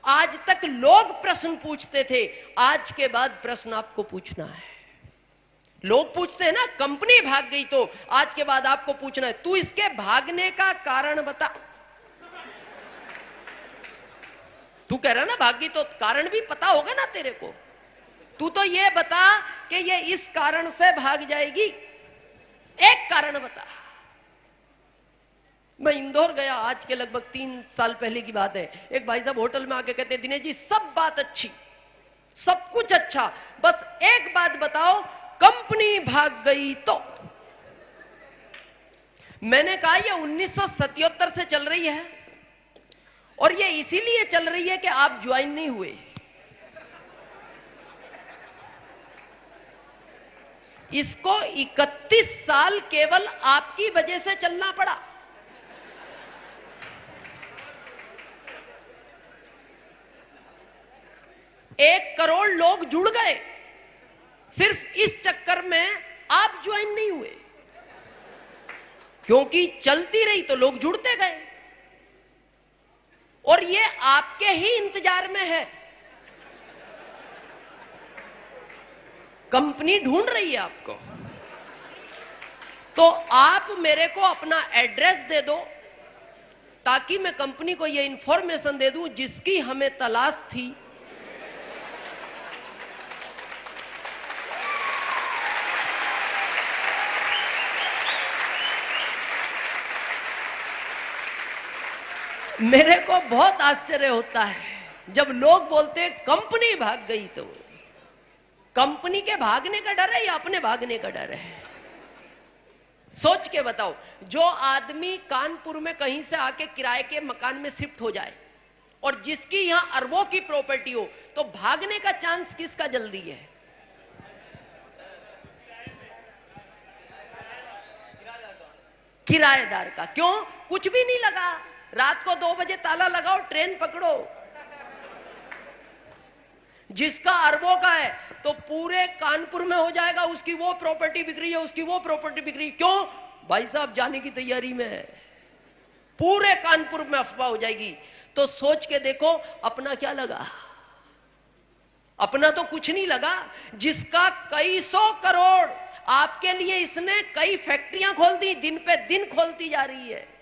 [SPEAKER 16] आज तक लोग प्रश्न पूछते थे, आज के बाद प्रश्न आपको पूछना है। लोग पूछते हैं ना कंपनी भाग गई तो, आज के बाद आपको पूछना है तू इसके भागने का कारण बता। तू कह रहा ना भाग गई तो कारण भी पता होगा ना तेरे को। तू तो ये बता कि ये इस कारण से भाग जाएगी, एक कारण बता। मैं इंदौर गया, आज के लगभग 3 साल पहले की बात है। एक भाई साहब होटल में आके कहते, दिनेश जी सब बात अच्छी, सब कुछ अच्छा, बस एक बात बताओ, कंपनी भाग गई तो। मैंने कहा ये 1977 से चल रही है और ये इसीलिए चल रही है कि आप ज्वाइन नहीं हुए। इसको 31 साल केवल आपकी वजह से चलना पड़ा। एक करोड़ लोग जुड़ गए सिर्फ इस चक्कर में, आप ज्वाइन नहीं हुए, क्योंकि चलती रही तो लोग जुड़ते गए और ये आपके ही इंतजार में है। कंपनी ढूंढ रही है आपको, तो आप मेरे को अपना एड्रेस दे दो ताकि मैं कंपनी को यह इंफॉर्मेशन दे दूं जिसकी हमें तलाश थी। मेरे को बहुत आश्चर्य होता है जब लोग बोलते हैं कंपनी भाग गई तो। कंपनी के भागने का डर है या अपने भागने का डर है? सोच के बताओ, जो आदमी कानपुर में कहीं से आके किराए के मकान में शिफ्ट हो जाए और जिसकी यहां अरबों की प्रॉपर्टी हो, तो भागने का चांस किसका जल्दी है? किराएदार का। क्यों? कुछ भी नहीं लगा, रात को 2 बजे ताला लगाओ, ट्रेन पकड़ो। जिसका अरबों का है तो पूरे कानपुर में हो जाएगा, उसकी वो प्रॉपर्टी बिक रही है, उसकी वो प्रॉपर्टी बिक रही है। क्यों? भाई साहब जाने की तैयारी में है, पूरे कानपुर में अफवाह हो जाएगी। तो सोच के देखो अपना क्या लगा? अपना तो कुछ नहीं लगा। जिसका कई 100 करोड़, आपके लिए इसने कई फैक्ट्रियां खोल दी, दिन पे दिन खोलती जा रही है।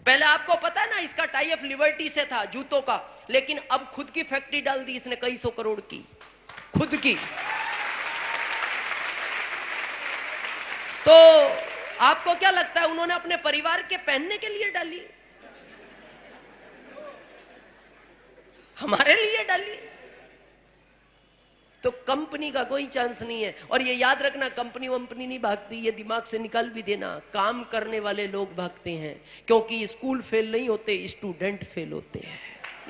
[SPEAKER 16] पहले आपको पता है ना, इसका टाई अप लिबर्टी से था जूतों का, लेकिन अब खुद की फैक्ट्री डाल दी इसने कई 100 करोड़ की, खुद की। तो आपको क्या लगता है उन्होंने अपने परिवार के पहनने के लिए डाली? हमारे लिए डाली? तो कंपनी का कोई चांस नहीं है। और ये याद रखना, कंपनी वंपनी नहीं भागती, ये दिमाग से निकाल भी देना। काम करने वाले लोग भागते हैं, क्योंकि स्कूल फेल नहीं होते, स्टूडेंट फेल होते हैं।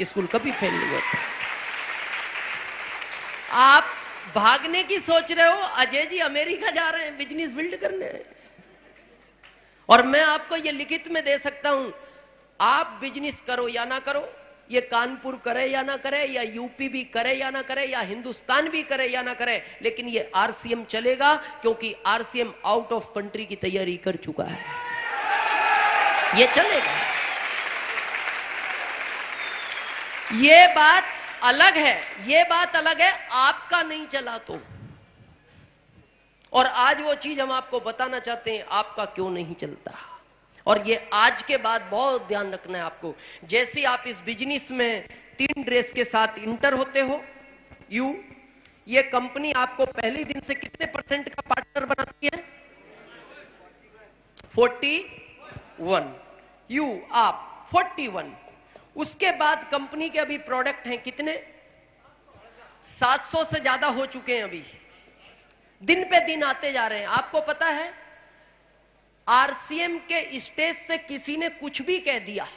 [SPEAKER 16] स्कूल कभी फेल नहीं होते। आप भागने की सोच रहे हो, अजय जी अमेरिका जा रहे हैं बिजनेस बिल्ड करने, और मैं आपको ये लिखित में दे सकता हूं, आप बिजनेस करो या ना करो, ये कानपुर करे या ना करे, या यूपी भी करे या ना करे, या हिंदुस्तान भी करे या ना करे, लेकिन ये आरसीएम चलेगा, क्योंकि आरसीएम आउट ऑफ कंट्री की तैयारी कर चुका है। ये चलेगा। ये बात अलग है, ये बात अलग है आपका नहीं चला तो। और आज वो चीज हम आपको बताना चाहते हैं, आपका क्यों नहीं चलता। और ये आज के बाद बहुत ध्यान रखना है आपको। जैसे आप इस बिजनेस में 3 ड्रेस के साथ इंटर होते हो, ये कंपनी आपको पहले दिन से कितने % का पार्टनर बनाती है? 41। आप 41। उसके बाद कंपनी के अभी प्रोडक्ट हैं कितने? 700 से ज्यादा हो चुके हैं। अभी दिन पे दिन आते जा रहे हैं। आपको पता है, आरसीएम के स्टेज से किसी ने कुछ भी कह दिया,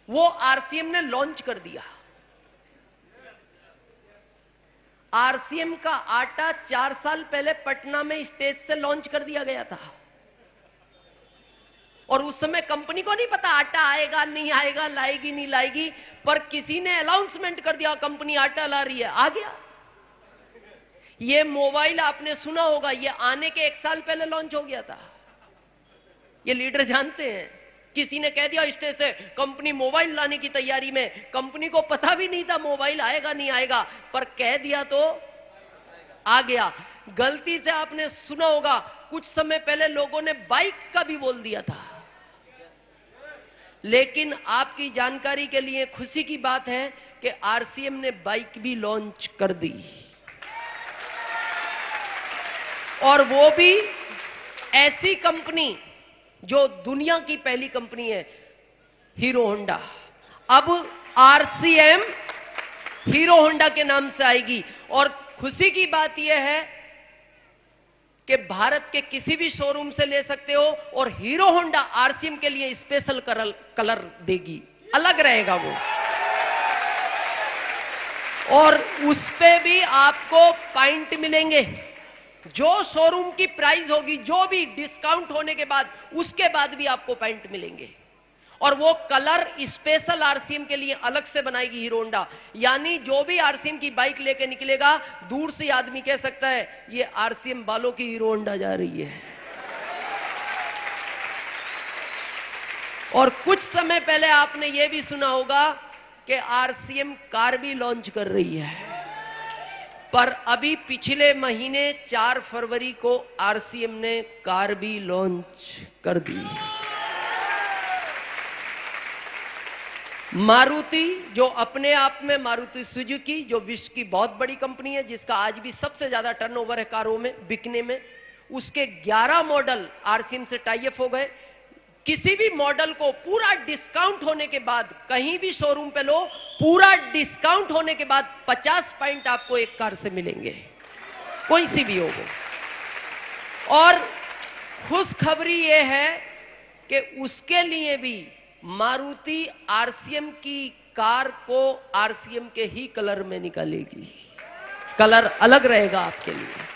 [SPEAKER 16] वो आरसीएम ने लॉन्च कर दिया। आरसीएम का आटा 4 साल पहले पटना में स्टेज से लॉन्च कर दिया गया था, और उस समय कंपनी को नहीं पता आटा आएगा नहीं आएगा, लाएगी नहीं लाएगी, पर किसी ने अनाउंसमेंट कर दिया कंपनी आटा ला रही है, आ गया। ये मोबाइल आपने सुना होगा, ये आने के 1 साल पहले लॉन्च हो गया था। ये लीडर जानते हैं। किसी ने कह दिया स्टेज से कंपनी मोबाइल लाने की तैयारी में, कंपनी को पता भी नहीं था मोबाइल आएगा नहीं आएगा, पर कह दिया तो आ गया। गलती से आपने सुना होगा, कुछ समय पहले लोगों ने बाइक का भी बोल दिया था। लेकिन आपकी जानकारी के लिए खुशी की बात है कि आरसीएम ने बाइक भी लॉन्च कर दी। और वो भी ऐसी कंपनी जो दुनिया की पहली कंपनी है, हीरो होंडा। अब आरसीएम हीरो होंडा के नाम से आएगी। और खुशी की बात यह है कि भारत के किसी भी शोरूम से ले सकते हो और हीरो होंडा आरसीएम के लिए स्पेशल कलर देगी, अलग रहेगा वो। और उस पे भी आपको पॉइंट मिलेंगे। जो शोरूम की प्राइस होगी, जो भी डिस्काउंट होने के बाद, उसके बाद भी आपको पॉइंट मिलेंगे। और वो कलर स्पेशल आरसीएम के लिए अलग से बनाएगी हीरो होंडा। यानी जो भी आरसीएम की बाइक लेके निकलेगा, दूर से आदमी कह सकता है ये आरसीएम वालों की हीरो होंडा जा रही है। और कुछ समय पहले आपने ये भी सुना होगा कि आरसीएम कार भी लॉन्च कर रही है। पर अभी पिछले महीने 4 फरवरी को आरसीएम ने कार भी लॉन्च कर दी। मारुति, जो अपने आप में मारुति सुजुकी, जो विश्व की बहुत बड़ी कंपनी है, जिसका आज भी सबसे ज्यादा टर्नओवर है कारों में बिकने में, उसके 11 मॉडल आरसीएम से टाई अप हो गए। किसी भी मॉडल को पूरा डिस्काउंट होने के बाद, कहीं भी शोरूम पे लो, पूरा डिस्काउंट होने के बाद 50 पॉइंट आपको एक कार से मिलेंगे, कोई सी भी हो वो। और खुशखबरी यह है कि उसके लिए भी मारुति आरसीएम की कार को आरसीएम के ही कलर में निकालेगी, कलर अलग रहेगा आपके लिए।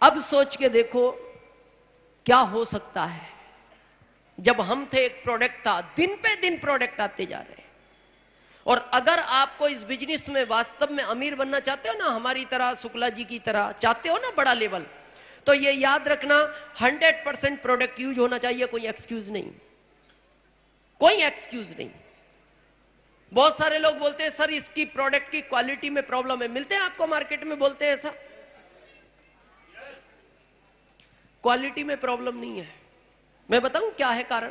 [SPEAKER 16] अब सोच के देखो क्या हो सकता है। जब हम थे एक प्रोडक्ट था, दिन पे दिन प्रोडक्ट आते जा रहे हैं। और अगर आपको इस बिजनेस में वास्तव में अमीर बनना चाहते हो ना, हमारी तरह, शुक्ला जी की तरह चाहते हो ना बड़ा लेवल, तो ये याद रखना 100% प्रोडक्ट यूज होना चाहिए, कोई एक्सक्यूज नहीं, कोई एक्सक्यूज नहीं। बहुत सारे लोग बोलते हैं सर इसकी प्रोडक्ट की क्वालिटी में प्रॉब्लम है, मिलते हैं आपको मार्केट में बोलते हैं ऐसा? क्वालिटी में प्रॉब्लम नहीं है। मैं बताऊं क्या है कारण।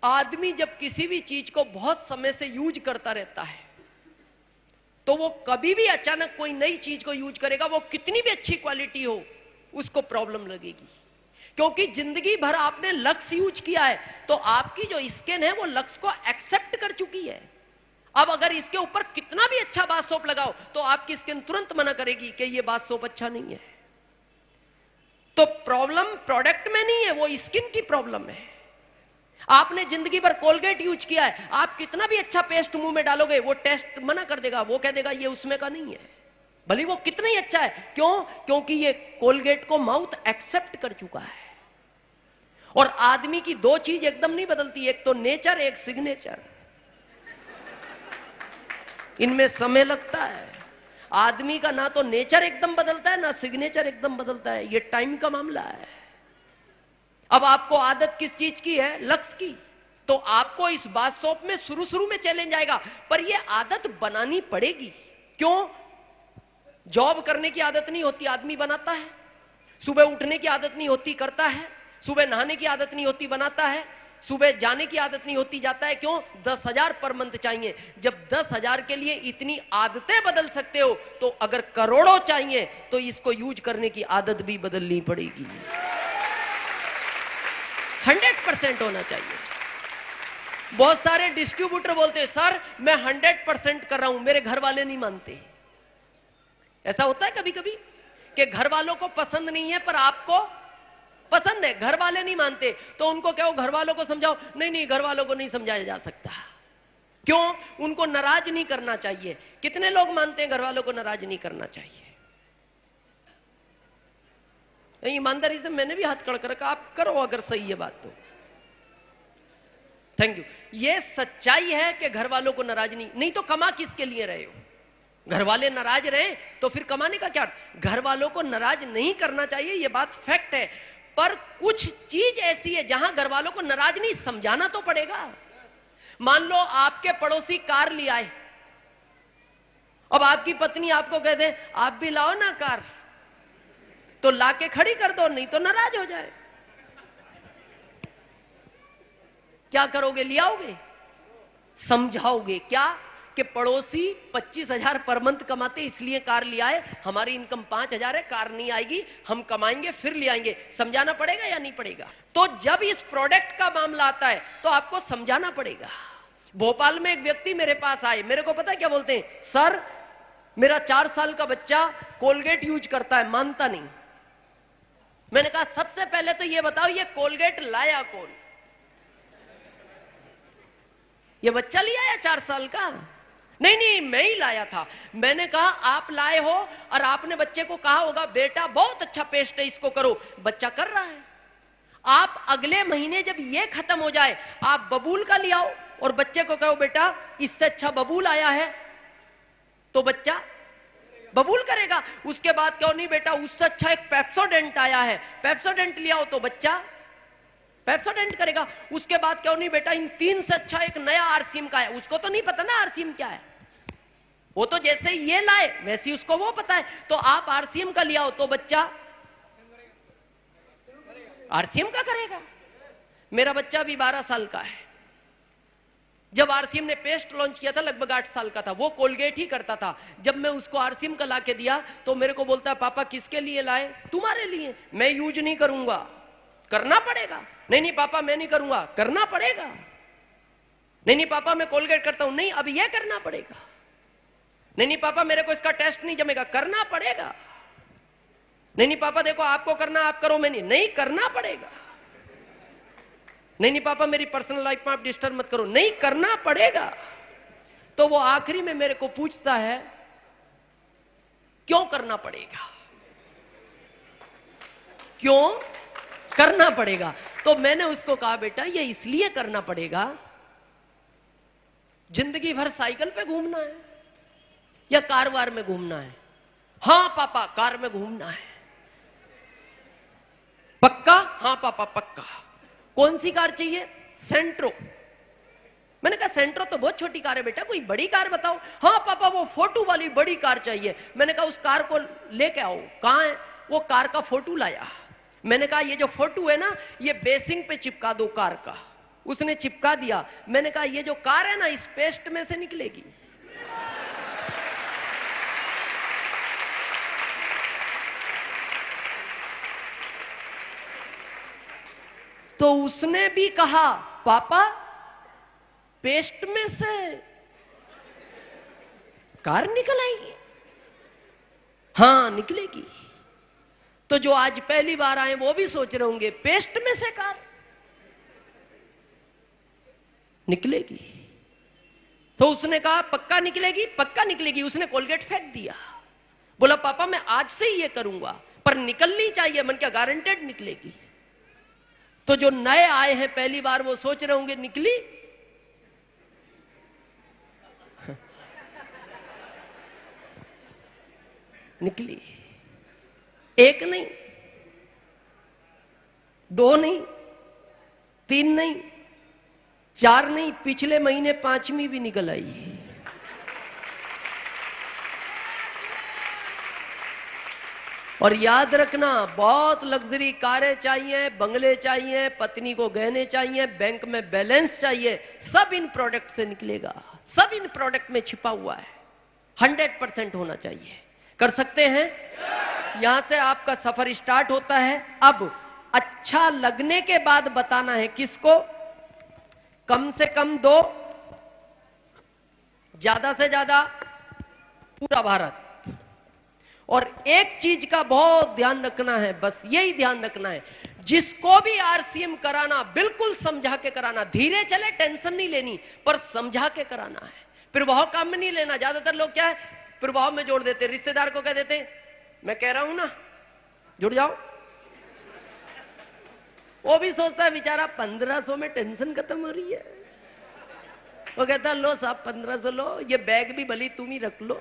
[SPEAKER 16] आदमी जब किसी भी चीज को बहुत समय से यूज करता रहता है, तो वो कभी भी अचानक कोई नई चीज को यूज करेगा, वो कितनी भी अच्छी क्वालिटी हो, उसको प्रॉब्लम लगेगी। क्योंकि जिंदगी भर आपने लक्स यूज किया है, तो आपकी जो स्किन है वो लक्स को एक्सेप्ट कर चुकी है। अब अगर इसके ऊपर कितना भी अच्छा बाथ सोप लगाओ, तो आपकी स्किन तुरंत मना करेगी कि ये बाथ सोप अच्छा नहीं है। तो प्रॉब्लम प्रोडक्ट में नहीं है, वो स्किन की प्रॉब्लम है। आपने जिंदगी भर कोलगेट यूज किया है, आप कितना भी अच्छा पेस्ट मुंह में डालोगे, वो टेस्ट मना कर देगा, वो कह देगा ये उसमें का नहीं है, भले वो कितना ही अच्छा है। क्यों? क्योंकि ये कोलगेट को माउथ एक्सेप्ट कर चुका है। और आदमी की दो चीज एकदम नहीं बदलती, एक तो नेचर, एक सिग्नेचर। इनमें समय लगता है। आदमी का ना तो नेचर एकदम बदलता है, ना सिग्नेचर एकदम बदलता है, ये टाइम का मामला है। अब आपको आदत किस चीज की है? लक्स की। तो आपको इस बाथ सोप में शुरू में चैलेंज आएगा, पर यह आदत बनानी पड़ेगी। क्यों? जॉब करने की आदत नहीं होती, आदमी बनाता है। सुबह उठने की आदत नहीं होती, करता है। सुबह नहाने की आदत नहीं होती, बनाता है। सुबह जाने की आदत नहीं होती, जाता है। क्यों? 10,000 पर मंथ चाहिए। जब 10,000 के लिए इतनी आदतें बदल सकते हो, तो अगर करोड़ों चाहिए तो इसको यूज करने की आदत भी बदलनी पड़ेगी। 100% होना चाहिए। बहुत सारे डिस्ट्रीब्यूटर बोलते हैं सर मैं 100% कर रहा हूं, मेरे घर वाले नहीं मानते। ऐसा होता है कभी कभी कि घर वालों को पसंद नहीं है पर आपको पसंद है, घर वाले नहीं मानते, तो उनको कहो, घर वालों को समझाओ। नहीं, घर वालों को नहीं समझाया जा सकता। क्यों? उनको नाराज नहीं करना चाहिए। कितने लोग मानते हैं घर वालों को नाराज नहीं करना चाहिए? ईमानदारी से मैंने भी हाथ खड़ा कर रखा, आप करो अगर सही है बात तो। Thank you. ये सच्चाई है कि घर वालों को नाराज नहीं तो कमा किसके लिए रहे हो? घर वाले नाराज रहे तो फिर कमाने का क्या? घर वालों को नाराज नहीं करना चाहिए, यह बात फैक्ट है। पर कुछ चीज ऐसी है जहां घर वालों को नाराज नहीं, समझाना तो पड़ेगा। मान लो आपके पड़ोसी कार ले आए, अब आपकी पत्नी आपको कह दे आप भी लाओ ना कार, तो लाके खड़ी कर दो, नहीं तो नाराज हो जाए। क्या करोगे? ले आओगे? समझाओगे क्या कि पड़ोसी 25,000 पर मंथ कमाते इसलिए कार लिया है, हमारी इनकम 5,000 है, कार नहीं आएगी, हम कमाएंगे फिर ले आएंगे। समझाना पड़ेगा या नहीं पड़ेगा? तो जब इस प्रोडक्ट का मामला आता है तो आपको समझाना पड़ेगा। भोपाल में एक व्यक्ति मेरे पास आए, मेरे को पता है क्या बोलते हैं, सर मेरा 4 साल का बच्चा कोलगेट यूज करता है, मानता नहीं। मैंने कहा सबसे पहले तो ये बताओ ये कोलगेट लाया कौन? ये बच्चा लिया या 4 साल का? नहीं नहीं मैं ही लाया था। मैंने कहा आप लाए हो और आपने बच्चे को कहा होगा बेटा बहुत अच्छा पेस्ट है इसको करो, बच्चा कर रहा है। आप अगले महीने जब ये खत्म हो जाए आप बबूल का ले आओ और बच्चे को कहो बेटा इससे अच्छा बबूल आया है, तो बच्चा बबूल करेगा। उसके बाद कहो नहीं बेटा उससे अच्छा एक पेप्सोडेंट आया है, पेप्सोडेंट ले आओ, तो बच्चा पेप्सोडेंट करेगा। उसके बाद कहो नहीं बेटा इन 3 से अच्छा एक नया आरसीएम का है, उसको तो नहीं पता ना आरसीएम क्या है, वो तो जैसे ये लाए वैसे ही उसको वो पता है, तो आप आरसीएम का ले आओ, तो बच्चा आरसीएम का करेगा। मेरा बच्चा भी 12 साल का है। जब आरसीएम ने पेस्ट लॉन्च किया था लगभग 8 साल का था, वो कोलगेट ही करता था। जब मैं उसको आरसीएम का लाके दिया तो मेरे को बोलता है पापा किसके लिए लाए? तुम्हारे लिए। मैं यूज नहीं करूंगा, करना पड़ेगा। नहीं नहीं पापा मैं नहीं करूंगा, करना पड़ेगा। नहीं नहीं पापा मैं कोलगेट करता हूं, नहीं अब यह करना पड़ेगा। नहीं नहीं पापा मेरे को इसका टेस्ट नहीं जमेगा, करना पड़ेगा। नहीं नहीं पापा देखो आपको करना आप करो, मैं नहीं करना पड़ेगा। नहीं नहीं पापा मेरी पर्सनल लाइफ में आप डिस्टर्ब मत करो, नहीं करना पड़ेगा। तो वो आखिरी में मेरे को पूछता है क्यों करना पड़ेगा, क्यों करना पड़ेगा? तो मैंने उसको कहा बेटा ये इसलिए करना पड़ेगा, जिंदगी भर साइकिल पे घूमना है या कार वार में घूमना है? हां पापा कार में घूमना है। पक्का? हां पापा पक्का। कौन सी कार चाहिए? सेंट्रो। मैंने कहा सेंट्रो तो बहुत छोटी कार है बेटा, कोई बड़ी कार बताओ। हां पापा वो फोटो वाली बड़ी कार चाहिए। मैंने कहा उस कार को लेके आओ। कहां है? वो कार का फोटो लाया। मैंने कहा ये जो फोटो है ना ये बेसिंग पे चिपका दो कार का। उसने चिपका दिया। मैंने कहा ये जो कार है ना इस पेस्ट में से निकलेगी। तो उसने भी कहा पापा पेस्ट में से कार निकल आएगी? हां निकलेगी। तो जो आज पहली बार आए वो भी सोच रहे होंगे पेस्ट में से कार निकलेगी। तो उसने कहा पक्का निकलेगी? पक्का निकलेगी। उसने कोलगेट फेंक दिया। बोला पापा मैं आज से ही ये करूंगा, पर निकलनी चाहिए। मन क्या गारंटेड निकलेगी। तो जो नए आए हैं पहली बार वो सोच रहे होंगे निकली? निकली। 1 नहीं, 2 नहीं, 3 नहीं, 4 नहीं, पिछले महीने 5वीं भी निकल आई। और याद रखना बहुत लग्जरी कारें चाहिए, बंगले चाहिए, पत्नी को गहने चाहिए, बैंक में बैलेंस चाहिए, सब इन प्रोडक्ट से निकलेगा। सब इन प्रोडक्ट में छिपा हुआ है। 100% होना चाहिए। कर सकते हैं? यहां से आपका सफर स्टार्ट होता है। अब अच्छा लगने के बाद बताना है किसको? कम से कम 2, ज्यादा से ज्यादा पूरा भारत। और एक चीज का बहुत ध्यान रखना है, बस यही ध्यान रखना है, जिसको भी आरसीएम कराना बिल्कुल समझा के कराना। धीरे चले, टेंशन नहीं लेनी, पर समझा के कराना है। प्रभाव काम में नहीं लेना। ज्यादातर लोग क्या है प्रभाव में जोड़ देते, रिश्तेदार को कह देते मैं कह रहा हूं ना जुड़ जाओ। वो भी सोचता है बेचारा 1500 में टेंशन खत्म हो रही है। वो कहता लो साहब 1500 लो, ये बैग भी भली तुम ही रख लो।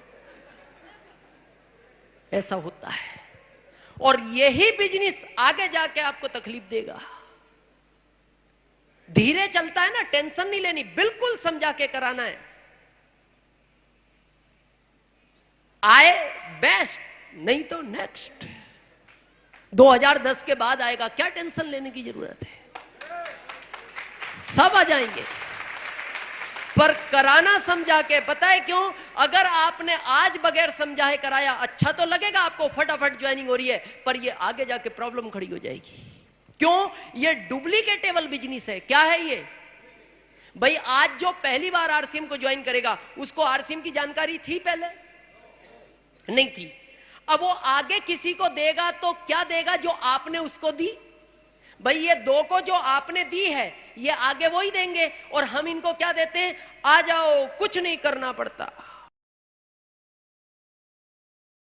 [SPEAKER 16] ऐसा होता है। और यही बिजनेस आगे जाके आपको तकलीफ देगा। धीरे चलता है ना, टेंशन नहीं लेनी, बिल्कुल समझा के कराना है। आए बेस्ट, नहीं तो नेक्स्ट। 2010 के बाद आएगा, क्या टेंशन लेने की जरूरत है? सब आ जाएंगे। पर कराना समझा के। पता है क्यों? अगर आपने आज बगैर समझाए कराया, अच्छा तो लगेगा आपको, फटाफट ज्वाइनिंग हो रही है, पर ये आगे जाके प्रॉब्लम खड़ी हो जाएगी। क्यों? ये डुप्लीकेटेबल बिजनेस है। क्या है ये भाई? आज जो पहली बार आरसीएम को ज्वाइन करेगा, उसको आरसीएम की जानकारी थी पहले? नहीं थी। अब वो आगे किसी को देगा तो क्या देगा? जो आपने उसको दी। भाई ये 2 को जो आपने दी है, ये आगे वो ही देंगे, और हम इनको क्या देते हैं? आ जाओ, कुछ नहीं करना पड़ता।